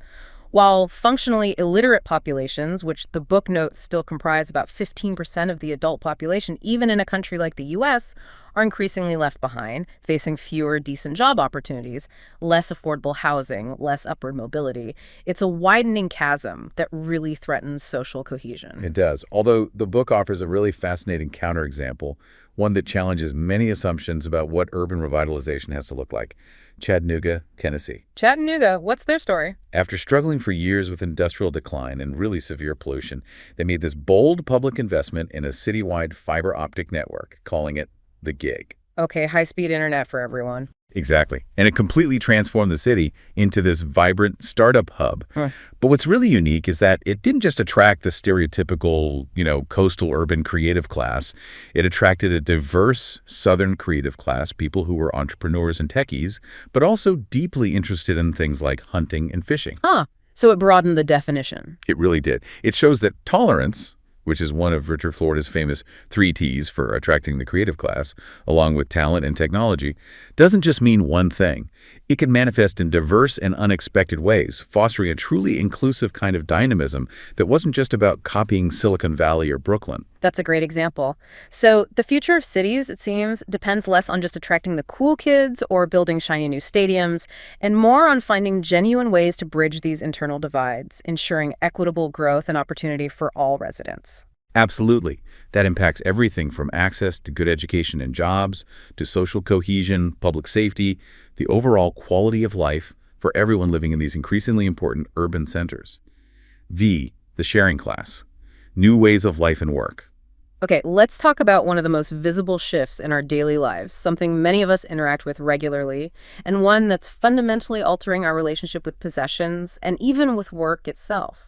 [SPEAKER 1] while functionally illiterate populations, which the book notes still comprise about 15% of the adult population, even in a country like the US, are increasingly left behind, facing fewer decent job opportunities, less affordable housing, less upward mobility. It's a widening chasm that really threatens social cohesion.
[SPEAKER 2] It does, although the book offers a really fascinating counterexample, one that challenges many assumptions about what urban revitalization has to look like. Chattanooga, Tennessee.
[SPEAKER 1] Chattanooga, what's their story?
[SPEAKER 2] After struggling for years with industrial decline and really severe pollution, they made this bold public investment in a citywide fiber optic network, calling it the gig.
[SPEAKER 1] Okay, high-speed internet for everyone.
[SPEAKER 2] Exactly. And it completely transformed the city into this vibrant startup hub. But what's really unique is that it didn't just attract the stereotypical, coastal urban creative class. It attracted a diverse southern creative class, people who were entrepreneurs and techies, but also deeply interested in things like hunting and fishing.
[SPEAKER 1] So it broadened the definition.
[SPEAKER 2] It really did. It shows that tolerance, which is one of Richard Florida's famous 3 T's for attracting the creative class, along with talent and technology, doesn't just mean one thing. It can manifest in diverse and unexpected ways, fostering a truly inclusive kind of dynamism that wasn't just about copying Silicon Valley or Brooklyn.
[SPEAKER 1] That's a great example. So the future of cities, it seems, depends less on just attracting the cool kids or building shiny new stadiums, and more on finding genuine ways to bridge these internal divides, ensuring equitable growth and opportunity for all residents.
[SPEAKER 2] Absolutely. That impacts everything from access to good education and jobs, to social cohesion, public safety, the overall quality of life for everyone living in these increasingly important urban centers. V, the sharing class. New ways of life and work.
[SPEAKER 1] Okay, let's talk about one of the most visible shifts in our daily lives, something many of us interact with regularly, and one that's fundamentally altering our relationship with possessions and even with work itself.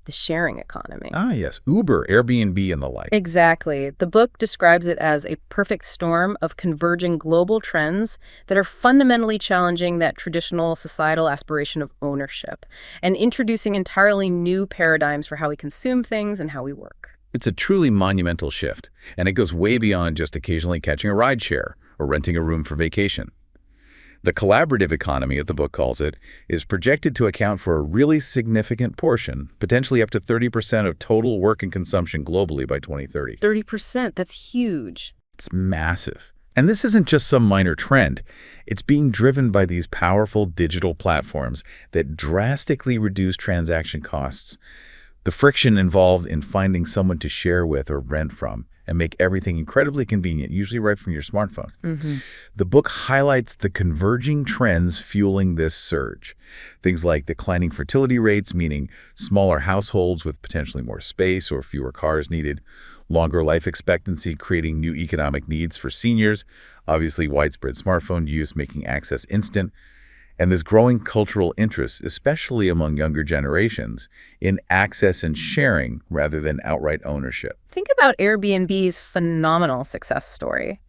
[SPEAKER 1] The sharing economy.
[SPEAKER 2] Yes. Uber, Airbnb, and the like.
[SPEAKER 1] Exactly. The book describes it as a perfect storm of converging global trends that are fundamentally challenging that traditional societal aspiration of ownership and introducing entirely new paradigms for how we consume things and how we work.
[SPEAKER 2] It's a truly monumental shift, and it goes way beyond just occasionally catching a rideshare or renting a room for vacation. The collaborative economy, as the book calls it, is projected to account for a really significant portion, potentially up to 30% of total work and consumption globally by 2030.
[SPEAKER 1] 30%, that's huge.
[SPEAKER 2] It's massive. And this isn't just some minor trend. It's being driven by these powerful digital platforms that drastically reduce transaction costs, the friction involved in finding someone to share with or rent from, and make everything incredibly convenient, usually right from your smartphone. The book highlights the converging trends fueling this surge. Things like declining fertility rates, meaning smaller households with potentially more space or fewer cars needed, longer life expectancy, creating new economic needs for seniors, obviously widespread smartphone use making access instant, and this growing cultural interest, especially among younger generations, in access and sharing rather than outright ownership.
[SPEAKER 1] Think about Airbnb's phenomenal success story.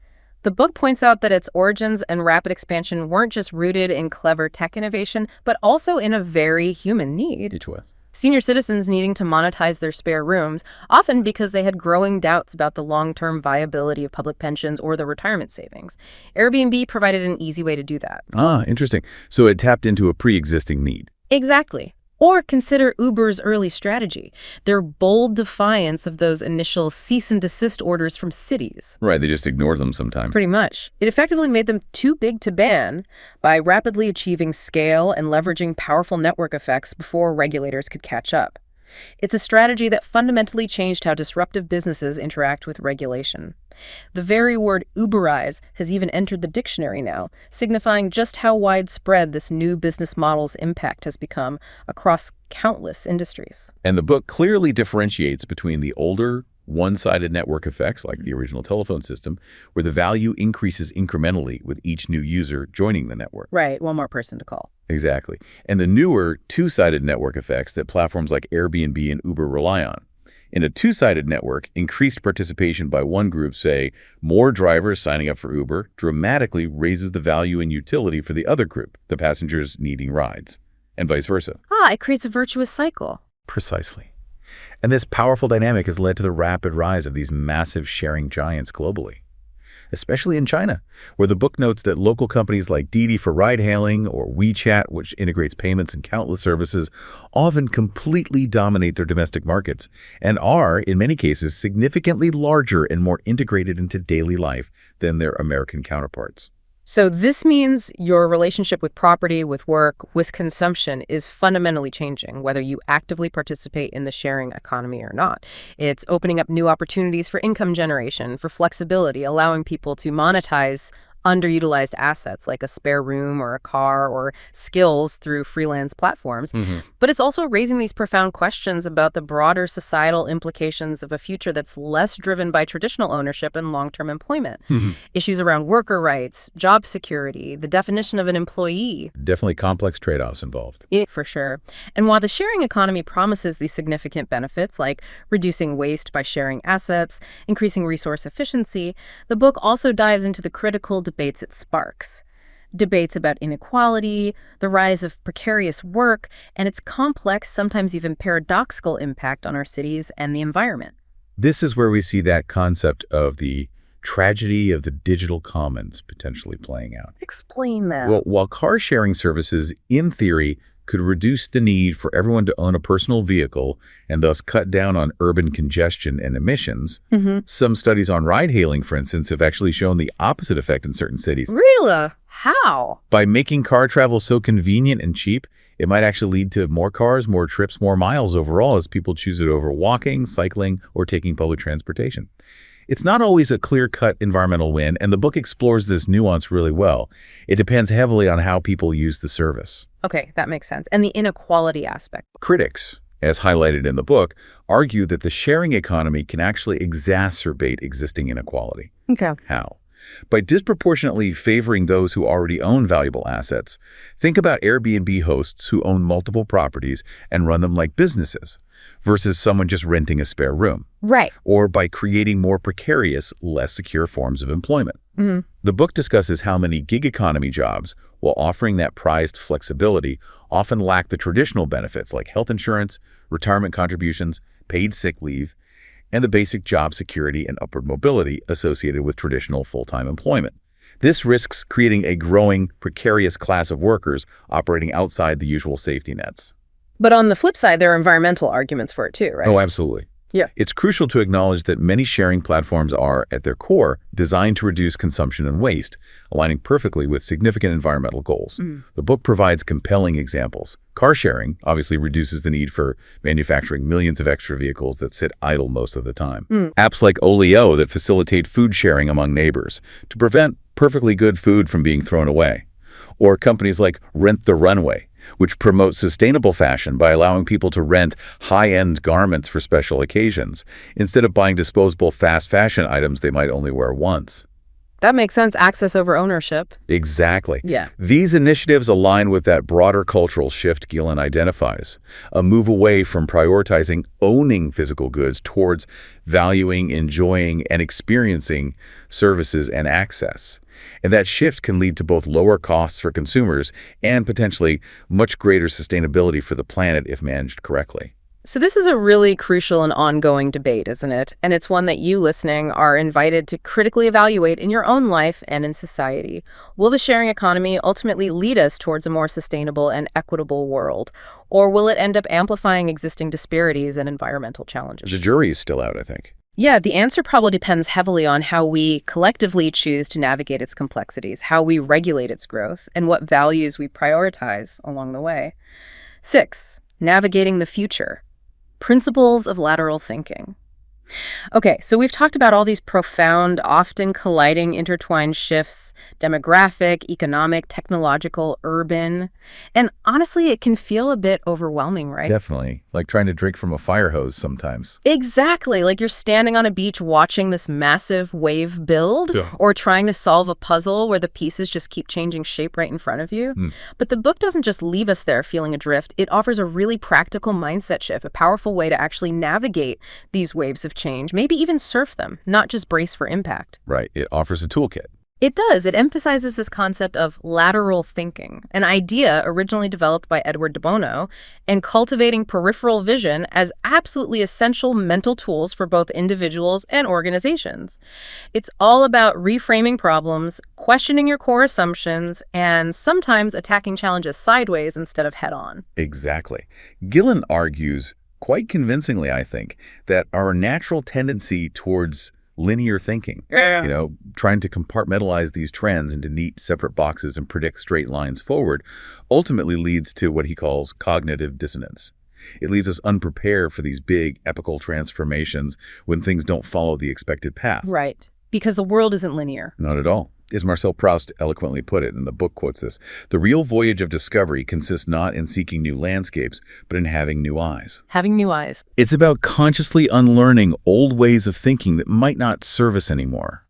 [SPEAKER 1] The book points out that its origins and rapid expansion weren't just rooted in clever tech innovation, but also in a very human need.
[SPEAKER 2] It was.
[SPEAKER 1] Senior citizens needing to monetize their spare rooms, often because they had growing doubts about the long-term viability of public pensions or their retirement savings. Airbnb provided an easy way to do that.
[SPEAKER 2] Ah, interesting. So it tapped into a pre-existing need.
[SPEAKER 1] Exactly. Or consider Uber's early strategy, their bold defiance of those initial cease and desist orders from cities.
[SPEAKER 2] Right, they just ignored them sometimes.
[SPEAKER 1] Pretty much. It effectively made them too big to ban by rapidly achieving scale and leveraging powerful network effects before regulators could catch up. It's a strategy that fundamentally changed how disruptive businesses interact with regulation. The very word Uberize has even entered the dictionary now, signifying just how widespread this new business model's impact has become across countless industries.
[SPEAKER 2] And the book clearly differentiates between the older, one-sided network effects, like the original telephone system, where the value increases incrementally with each new user joining the network.
[SPEAKER 1] Right, one more person to call.
[SPEAKER 2] Exactly. And the newer, two-sided network effects that platforms like Airbnb and Uber rely on. In a two-sided network, increased participation by one group, say, more drivers signing up for Uber, dramatically raises the value and utility for the other group, the passengers needing rides, and vice versa.
[SPEAKER 1] It creates a virtuous cycle.
[SPEAKER 2] Precisely. And this powerful dynamic has led to the rapid rise of these massive sharing giants globally, especially in China, where the book notes that local companies like Didi for ride-hailing or WeChat, which integrates payments and countless services, often completely dominate their domestic markets and are, in many cases, significantly larger and more integrated into daily life than their American counterparts.
[SPEAKER 1] So this means your relationship with property, with work, with consumption is fundamentally changing, whether you actively participate in the sharing economy or not. It's opening up new opportunities for income generation, for flexibility, allowing people to monetize underutilized assets like a spare room or a car or skills through freelance platforms. But it's also raising these profound questions about the broader societal implications of a future that's less driven by traditional ownership and long-term employment. Issues around worker rights, job security, the definition of an employee.
[SPEAKER 2] Definitely complex trade-offs involved.
[SPEAKER 1] For sure. And while the sharing economy promises these significant benefits like reducing waste by sharing assets, increasing resource efficiency, the book also dives into the critical debates it sparks. Debates about inequality, the rise of precarious work, and its complex, sometimes even paradoxical impact on our cities and the environment.
[SPEAKER 2] This is where we see that concept of the tragedy of the digital commons potentially playing out.
[SPEAKER 1] Explain that.
[SPEAKER 2] Well, while car sharing services, in theory, could reduce the need for everyone to own a personal vehicle and thus cut down on urban congestion and emissions, some studies on ride-hailing, for instance, have actually shown the opposite effect in certain cities.
[SPEAKER 1] Really? How?
[SPEAKER 2] By making car travel so convenient and cheap, it might actually lead to more cars, more trips, more miles overall as people choose it over walking, cycling, or taking public transportation. It's not always a clear-cut environmental win, and the book explores this nuance really well. It depends heavily on how people use the service.
[SPEAKER 1] Okay, that makes sense. And the inequality aspect.
[SPEAKER 2] Critics, as highlighted in the book, argue that the sharing economy can actually exacerbate existing inequality.
[SPEAKER 1] Okay.
[SPEAKER 2] How? By disproportionately favoring those who already own valuable assets. Think about Airbnb hosts who own multiple properties and run them like businesses, versus someone just renting a spare room.
[SPEAKER 1] Right.
[SPEAKER 2] Or by creating more precarious, less secure forms of employment. The book discusses how many gig economy jobs, while offering that prized flexibility, often lack the traditional benefits like health insurance, retirement contributions, paid sick leave, and the basic job security and upward mobility associated with traditional full-time employment. This risks creating a growing, precarious class of workers operating outside the usual safety nets.
[SPEAKER 1] But on the flip side, there are environmental arguments for it too, right?
[SPEAKER 2] Oh, absolutely.
[SPEAKER 1] Yeah.
[SPEAKER 2] It's crucial to acknowledge that many sharing platforms are, at their core, designed to reduce consumption and waste, aligning perfectly with significant environmental goals. The book provides compelling examples. Car sharing obviously reduces the need for manufacturing millions of extra vehicles that sit idle most of the time. Apps like Olio that facilitate food sharing among neighbors to prevent perfectly good food from being thrown away. Or companies like Rent the Runway, which promote sustainable fashion by allowing people to rent high-end garments for special occasions, instead of buying disposable fast fashion items they might only wear once.
[SPEAKER 1] That makes sense. Access over ownership.
[SPEAKER 2] Exactly.
[SPEAKER 1] Yeah.
[SPEAKER 2] These initiatives align with that broader cultural shift Gillen identifies, a move away from prioritizing owning physical goods towards valuing, enjoying, and experiencing services and access. And that shift can lead to both lower costs for consumers and potentially much greater sustainability for the planet if managed correctly.
[SPEAKER 1] So this is a really crucial and ongoing debate, isn't it? And it's one that you listening are invited to critically evaluate in your own life and in society. Will the sharing economy ultimately lead us towards a more sustainable and equitable world? Or will it end up amplifying existing disparities and environmental challenges?
[SPEAKER 2] The jury is still out, I think.
[SPEAKER 1] Yeah, the answer probably depends heavily on how we collectively choose to navigate its complexities, how we regulate its growth, and what values we prioritize along the way. 6, navigating the future. Principles of lateral thinking. Okay, so we've talked about all these profound, often colliding, intertwined shifts, demographic, economic, technological, urban. And honestly, it can feel a bit overwhelming, right?
[SPEAKER 2] Definitely. Like trying to drink from a fire hose sometimes.
[SPEAKER 1] Exactly. Like you're standing on a beach watching this massive wave build, or trying to solve a puzzle where the pieces just keep changing shape right in front of you. But the book doesn't just leave us there feeling adrift. It offers a really practical mindset shift, a powerful way to actually navigate these waves of change, maybe even surf them, not just brace for impact.
[SPEAKER 2] Right. It offers a toolkit.
[SPEAKER 1] It does. It emphasizes this concept of lateral thinking, an idea originally developed by Edward de Bono, and cultivating peripheral vision as absolutely essential mental tools for both individuals and organizations. It's all about reframing problems, questioning your core assumptions, and sometimes attacking challenges sideways instead of head-on.
[SPEAKER 2] Exactly. Gillen argues, quite convincingly, I think, that our natural tendency towards linear thinking, trying to compartmentalize these trends into neat separate boxes and predict straight lines forward, ultimately leads to what he calls cognitive dissonance. It leaves us unprepared for these big epochal transformations when things don't follow the expected path.
[SPEAKER 1] Right, because the world isn't linear.
[SPEAKER 2] Not at all. As Marcel Proust eloquently put it, and the book quotes this, the real voyage of discovery consists not in seeking new landscapes, but in having new eyes.
[SPEAKER 1] Having new eyes.
[SPEAKER 2] It's about consciously unlearning old ways of thinking that might not serve us anymore.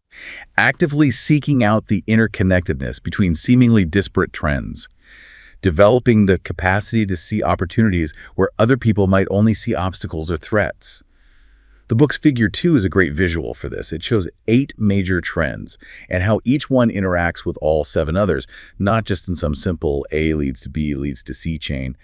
[SPEAKER 2] Actively seeking out the interconnectedness between seemingly disparate trends. Developing the capacity to see opportunities where other people might only see obstacles or threats. The book's figure 2 is a great visual for this. It shows 8 major trends and how each one interacts with all 7 others, not just in some simple A leads to B leads to C chain.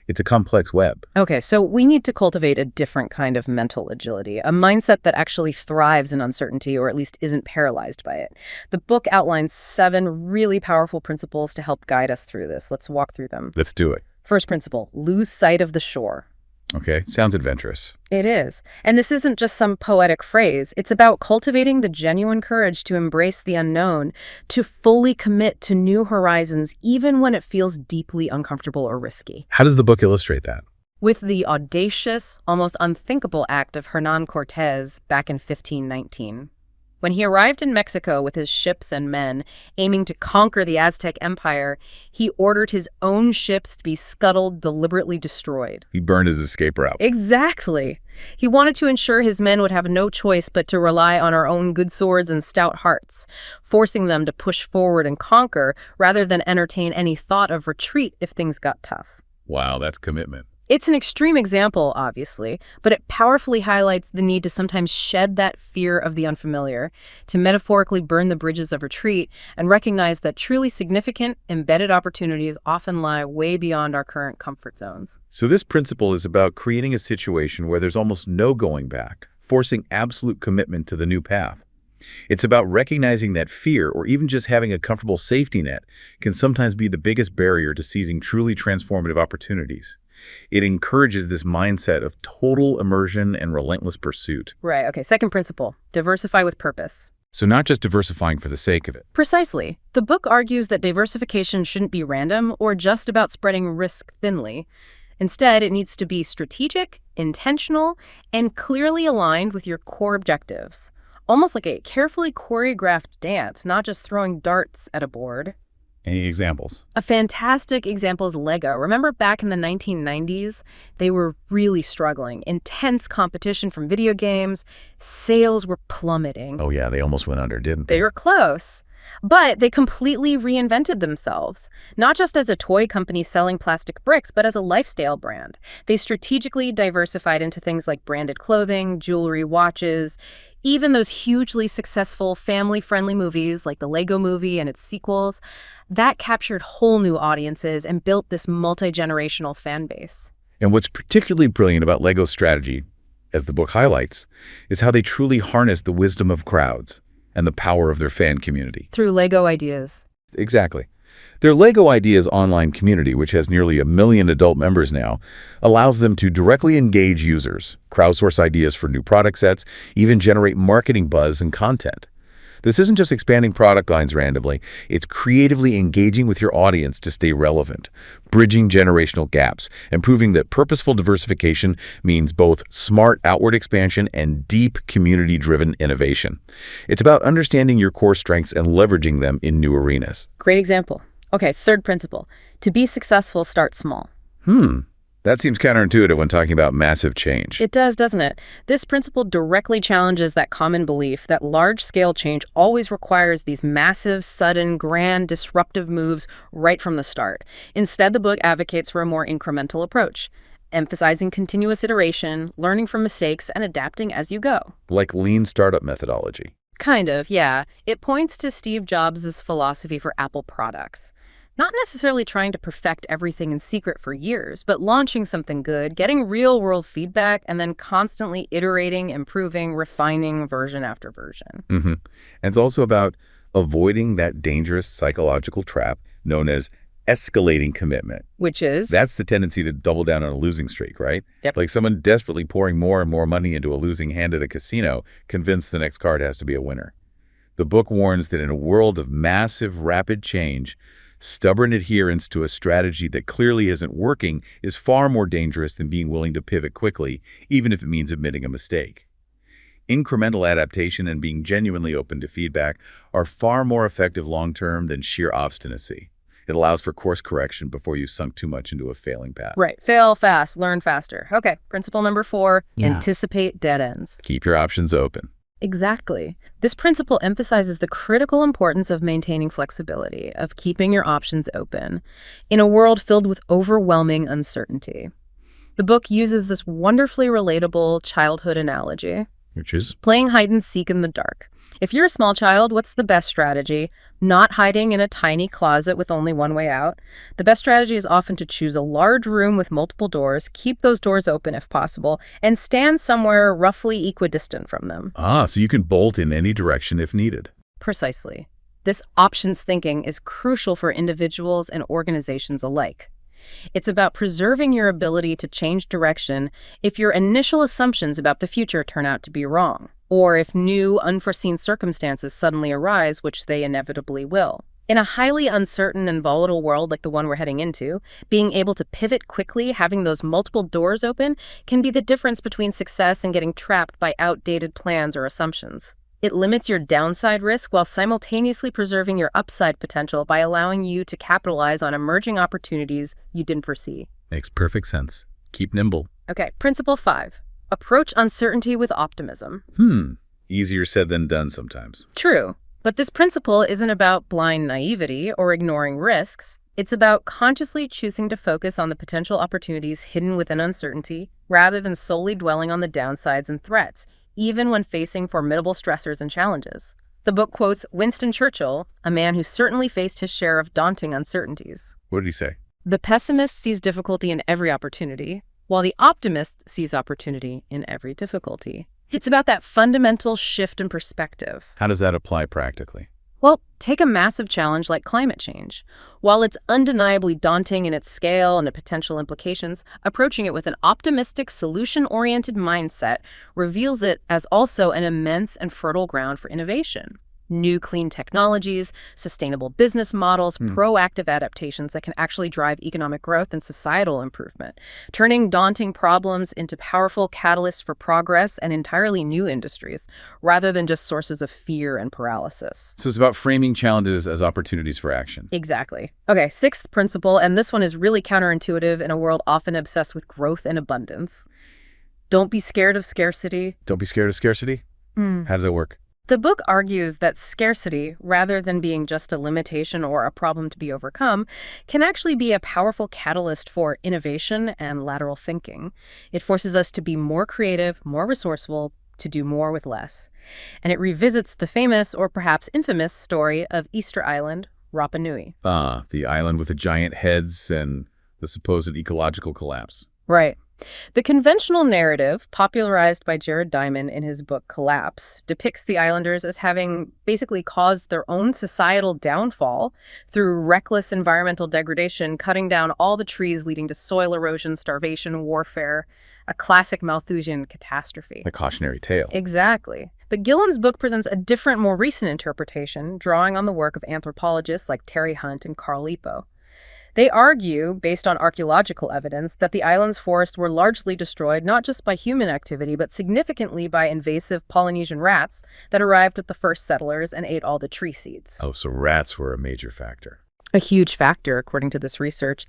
[SPEAKER 2] It's a complex web.
[SPEAKER 1] Okay, so we need to cultivate a different kind of mental agility, a mindset that actually thrives in uncertainty or at least isn't paralyzed by it. The book outlines 7 really powerful principles to help guide us through this. Let's walk through them.
[SPEAKER 2] Let's do it.
[SPEAKER 1] First principle, lose sight of the shore.
[SPEAKER 2] Okay, sounds adventurous.
[SPEAKER 1] It is. And this isn't just some poetic phrase. It's about cultivating the genuine courage to embrace the unknown, to fully commit to new horizons, even when it feels deeply uncomfortable or risky.
[SPEAKER 2] How does the book illustrate that?
[SPEAKER 1] With the audacious, almost unthinkable act of Hernán Cortés back in 1519. When he arrived in Mexico with his ships and men, aiming to conquer the Aztec Empire, he ordered his own ships to be scuttled, deliberately destroyed.
[SPEAKER 2] He burned his escape route.
[SPEAKER 1] Exactly. He wanted to ensure his men would have no choice but to rely on our own good swords and stout hearts, forcing them to push forward and conquer rather than entertain any thought of retreat if things got tough.
[SPEAKER 2] Wow, that's commitment.
[SPEAKER 1] It's an extreme example, obviously, but it powerfully highlights the need to sometimes shed that fear of the unfamiliar, to metaphorically burn the bridges of retreat, and recognize that truly significant, embedded opportunities often lie way beyond our current comfort zones.
[SPEAKER 2] So this principle is about creating a situation where there's almost no going back, forcing absolute commitment to the new path. It's about recognizing that fear, or even just having a comfortable safety net, can sometimes be the biggest barrier to seizing truly transformative opportunities. It encourages this mindset of total immersion and relentless pursuit.
[SPEAKER 1] Right, okay. Second principle, diversify with purpose.
[SPEAKER 2] So not just diversifying for the sake of it.
[SPEAKER 1] Precisely. The book argues that diversification shouldn't be random or just about spreading risk thinly. Instead, it needs to be strategic, intentional, and clearly aligned with your core objectives. Almost like a carefully choreographed dance, not just throwing darts at a board.
[SPEAKER 2] Any examples?
[SPEAKER 1] A fantastic example is Lego. Remember back in the 1990s? They were really struggling. Intense competition from video games. Sales were plummeting.
[SPEAKER 2] Oh yeah, they almost went under, didn't they?
[SPEAKER 1] They were close. But they completely reinvented themselves, not just as a toy company selling plastic bricks, but as a lifestyle brand. They strategically diversified into things like branded clothing, jewelry, watches, even those hugely successful family-friendly movies like the Lego Movie and its sequels. That captured whole new audiences and built this multi-generational fan base.
[SPEAKER 2] And what's particularly brilliant about Lego's strategy, as the book highlights, is how they truly harness the wisdom of crowds and the power of their fan community.
[SPEAKER 1] Through Lego Ideas.
[SPEAKER 2] Exactly. Their Lego Ideas online community, which has nearly 1 million adult members now, allows them to directly engage users, crowdsource ideas for new product sets, even generate marketing buzz and content. This isn't just expanding product lines randomly, it's creatively engaging with your audience to stay relevant, bridging generational gaps, and proving that purposeful diversification means both smart outward expansion and deep community-driven innovation. It's about understanding your core strengths and leveraging them in new arenas.
[SPEAKER 1] Great example. Okay, third principle. To be successful, start small.
[SPEAKER 2] That seems counterintuitive when talking about massive change.
[SPEAKER 1] It does, doesn't it? This principle directly challenges that common belief that large-scale change always requires these massive, sudden, grand, disruptive moves right from the start. Instead, the book advocates for a more incremental approach, emphasizing continuous iteration, learning from mistakes, and adapting as you go.
[SPEAKER 2] Like lean startup methodology.
[SPEAKER 1] Kind of, yeah. It points to Steve Jobs' philosophy for Apple products. Not necessarily trying to perfect everything in secret for years, but launching something good, getting real-world feedback, and then constantly iterating, improving, refining version after version.
[SPEAKER 2] And it's also about avoiding that dangerous psychological trap known as escalating commitment.
[SPEAKER 1] Which is?
[SPEAKER 2] That's the tendency to double down on a losing streak, right?
[SPEAKER 1] Yep.
[SPEAKER 2] Like someone desperately pouring more and more money into a losing hand at a casino, convinced the next card has to be a winner. The book warns that in a world of massive, rapid change, stubborn adherence to a strategy that clearly isn't working is far more dangerous than being willing to pivot quickly, even if it means admitting a mistake. Incremental adaptation and being genuinely open to feedback are far more effective long-term than sheer obstinacy. It allows for course correction before you sunk too much into a failing path.
[SPEAKER 1] Right. Fail fast, learn faster. Okay, principle number 4, anticipate dead ends.
[SPEAKER 2] Keep your options open.
[SPEAKER 1] Exactly. This principle emphasizes the critical importance of maintaining flexibility, of keeping your options open, in a world filled with overwhelming uncertainty. The book uses this wonderfully relatable childhood analogy.
[SPEAKER 2] Which is?
[SPEAKER 1] Playing hide and seek in the dark. If you're a small child, what's the best strategy? Not hiding in a tiny closet with only one way out. The best strategy is often to choose a large room with multiple doors, keep those doors open if possible, and stand somewhere roughly equidistant from them.
[SPEAKER 2] So you can bolt in any direction if needed.
[SPEAKER 1] Precisely. This options thinking is crucial for individuals and organizations alike. It's about preserving your ability to change direction if your initial assumptions about the future turn out to be wrong, or if new, unforeseen circumstances suddenly arise, which they inevitably will. In a highly uncertain and volatile world like the one we're heading into, being able to pivot quickly, having those multiple doors open, can be the difference between success and getting trapped by outdated plans or assumptions. It limits your downside risk while simultaneously preserving your upside potential by allowing you to capitalize on emerging opportunities you didn't foresee.
[SPEAKER 2] Makes perfect sense. Keep nimble.
[SPEAKER 1] Okay, principle 5. Approach uncertainty with optimism.
[SPEAKER 2] Easier said than done sometimes.
[SPEAKER 1] True, but this principle isn't about blind naivety or ignoring risks. It's about consciously choosing to focus on the potential opportunities hidden within uncertainty, rather than solely dwelling on the downsides and threats, even when facing formidable stressors and challenges. The book quotes Winston Churchill, a man who certainly faced his share of daunting uncertainties.
[SPEAKER 2] What did he say?
[SPEAKER 1] The pessimist sees difficulty in every opportunity, while the optimist sees opportunity in every difficulty. It's about that fundamental shift in perspective.
[SPEAKER 2] How does that apply practically?
[SPEAKER 1] Well, take a massive challenge like climate change. While it's undeniably daunting in its scale and the potential implications, approaching it with an optimistic, solution-oriented mindset reveals it as also an immense and fertile ground for innovation. New clean technologies, sustainable business models, proactive adaptations that can actually drive economic growth and societal improvement, turning daunting problems into powerful catalysts for progress and entirely new industries, rather than just sources of fear and paralysis.
[SPEAKER 2] So it's about framing challenges as opportunities for action.
[SPEAKER 1] Exactly. Okay, sixth principle, and this one is really counterintuitive in a world often obsessed with growth and abundance. Don't be scared of scarcity.
[SPEAKER 2] Don't be scared of scarcity? How does that work?
[SPEAKER 1] The book argues that scarcity, rather than being just a limitation or a problem to be overcome, can actually be a powerful catalyst for innovation and lateral thinking. It forces us to be more creative, more resourceful, to do more with less. And it revisits the famous, or perhaps infamous, story of Easter Island, Rapa Nui.
[SPEAKER 2] Ah, the island with the giant heads and the supposed ecological collapse.
[SPEAKER 1] Right. The conventional narrative, popularized by Jared Diamond in his book Collapse, depicts the islanders as having basically caused their own societal downfall through reckless environmental degradation, cutting down all the trees leading to soil erosion, starvation, warfare, a classic Malthusian catastrophe.
[SPEAKER 2] A cautionary tale.
[SPEAKER 1] Exactly. But Gillen's book presents a different, more recent interpretation, drawing on the work of anthropologists like Terry Hunt and Carl Lipo. They argue, based on archaeological evidence, that the island's forests were largely destroyed not just by human activity, but significantly by invasive Polynesian rats that arrived with the first settlers and ate all the tree seeds.
[SPEAKER 2] Oh, so rats were a major factor.
[SPEAKER 1] A huge factor, according to this research.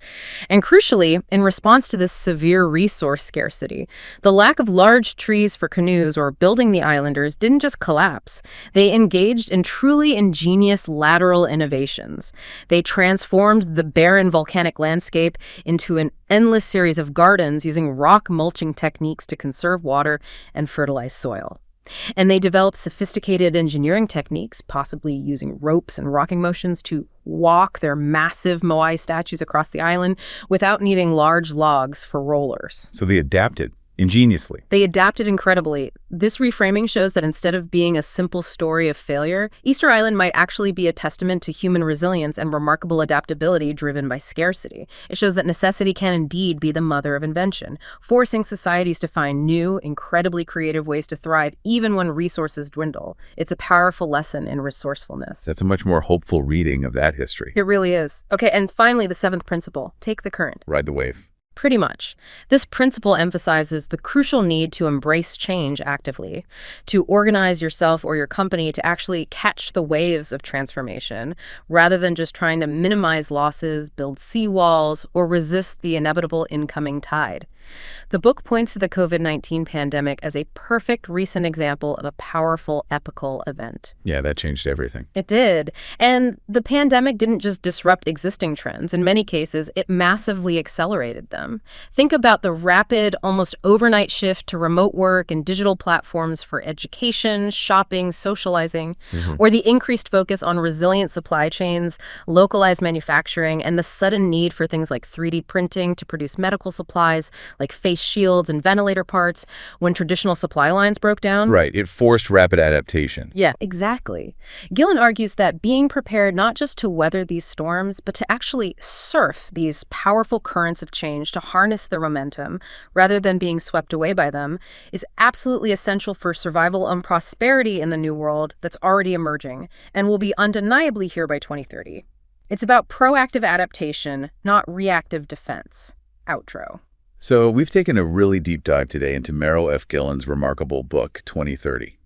[SPEAKER 1] And crucially, in response to this severe resource scarcity, the lack of large trees for canoes or building the islanders didn't just collapse. They engaged in truly ingenious lateral innovations. They transformed the barren volcanic landscape into an endless series of gardens using rock mulching techniques to conserve water and fertilize soil. And they developed sophisticated engineering techniques, possibly using ropes and rocking motions to walk their massive moai statues across the island without needing large logs for rollers.
[SPEAKER 2] So they adapted ingeniously.
[SPEAKER 1] They adapted incredibly. This reframing shows that instead of being a simple story of failure, Easter Island might actually be a testament to human resilience and remarkable adaptability driven by scarcity. It shows that necessity can indeed be the mother of invention, forcing societies to find new, incredibly creative ways to thrive even when resources dwindle. It's a powerful lesson in resourcefulness.
[SPEAKER 2] That's a much more hopeful reading of that history.
[SPEAKER 1] It really is. Okay, and finally, the seventh principle, take the current.
[SPEAKER 2] Ride the wave.
[SPEAKER 1] Pretty much. This principle emphasizes the crucial need to embrace change actively, to organize yourself or your company to actually catch the waves of transformation, rather than just trying to minimize losses, build seawalls, or resist the inevitable incoming tide. The book points to the COVID-19 pandemic as a perfect recent example of a powerful epochal event.
[SPEAKER 2] Yeah, that changed everything.
[SPEAKER 1] It did. And the pandemic didn't just disrupt existing trends. In many cases, it massively accelerated them. Think about the rapid, almost overnight shift to remote work and digital platforms for education, shopping, socializing, or the increased focus on resilient supply chains, localized manufacturing, and the sudden need for things like 3D printing to produce medical supplies, like face shields and ventilator parts, when traditional supply lines broke down.
[SPEAKER 2] Right. It forced rapid adaptation.
[SPEAKER 1] Yeah, exactly. Gillen argues that being prepared not just to weather these storms, but to actually surf these powerful currents of change, to harness their momentum, rather than being swept away by them, is absolutely essential for survival and prosperity in the new world that's already emerging and will be undeniably here by 2030. It's about proactive adaptation, not reactive defense. Outro.
[SPEAKER 2] So we've taken a really deep dive today into Mauro F. Gillen's remarkable book, 2030.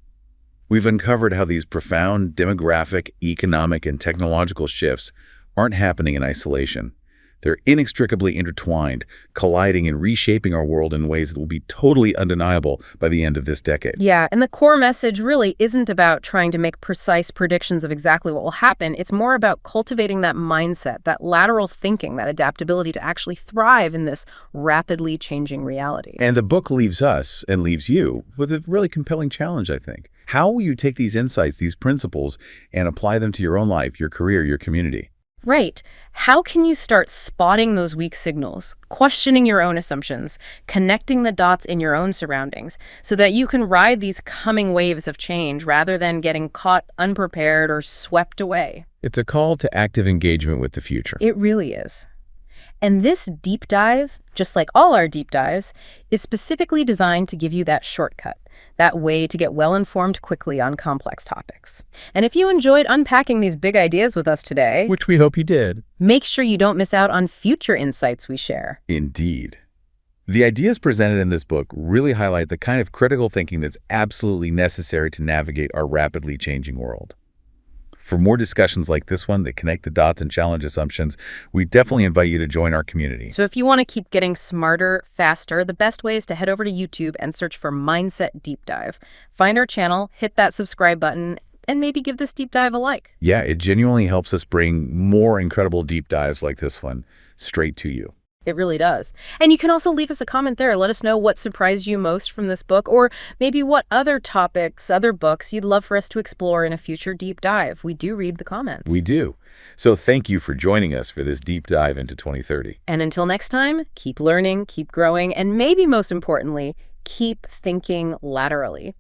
[SPEAKER 2] We've uncovered how these profound demographic, economic, and technological shifts aren't happening in isolation. They're inextricably intertwined, colliding and reshaping our world in ways that will be totally undeniable by the end of this decade.
[SPEAKER 1] Yeah, and the core message really isn't about trying to make precise predictions of exactly what will happen. It's more about cultivating that mindset, that lateral thinking, that adaptability to actually thrive in this rapidly changing reality.
[SPEAKER 2] And the book leaves us, and leaves you, with a really compelling challenge, I think. How will you take these insights, these principles, and apply them to your own life, your career, your community?
[SPEAKER 1] Right. How can you start spotting those weak signals, questioning your own assumptions, connecting the dots in your own surroundings so that you can ride these coming waves of change rather than getting caught unprepared or swept away?
[SPEAKER 2] It's a call to active engagement with the future.
[SPEAKER 1] It really is. And this deep dive, just like all our deep dives, is specifically designed to give you that shortcut, that way to get well-informed quickly on complex topics. And if you enjoyed unpacking these big ideas with us today,
[SPEAKER 2] Which we hope you did.
[SPEAKER 1] make sure you don't miss out on future insights we share.
[SPEAKER 2] Indeed. The ideas presented in this book really highlight the kind of critical thinking that's absolutely necessary to navigate our rapidly changing world. For more discussions like this one that connect the dots and challenge assumptions, we definitely invite you to join our community.
[SPEAKER 1] So if you want to keep getting smarter, faster, the best way is to head over to YouTube and search for Mindset Deep Dive. Find our channel, hit that subscribe button, and maybe give this deep dive a like.
[SPEAKER 2] Yeah, it genuinely helps us bring more incredible deep dives like this one straight to you.
[SPEAKER 1] It really does. And you can also leave us a comment there. Let us know what surprised you most from this book, or maybe what other topics, other books you'd love for us to explore in a future deep dive. We do read the comments.
[SPEAKER 2] We do. So thank you for joining us for this deep dive into 2030.
[SPEAKER 1] And until next time, keep learning, keep growing, and maybe most importantly, keep thinking laterally.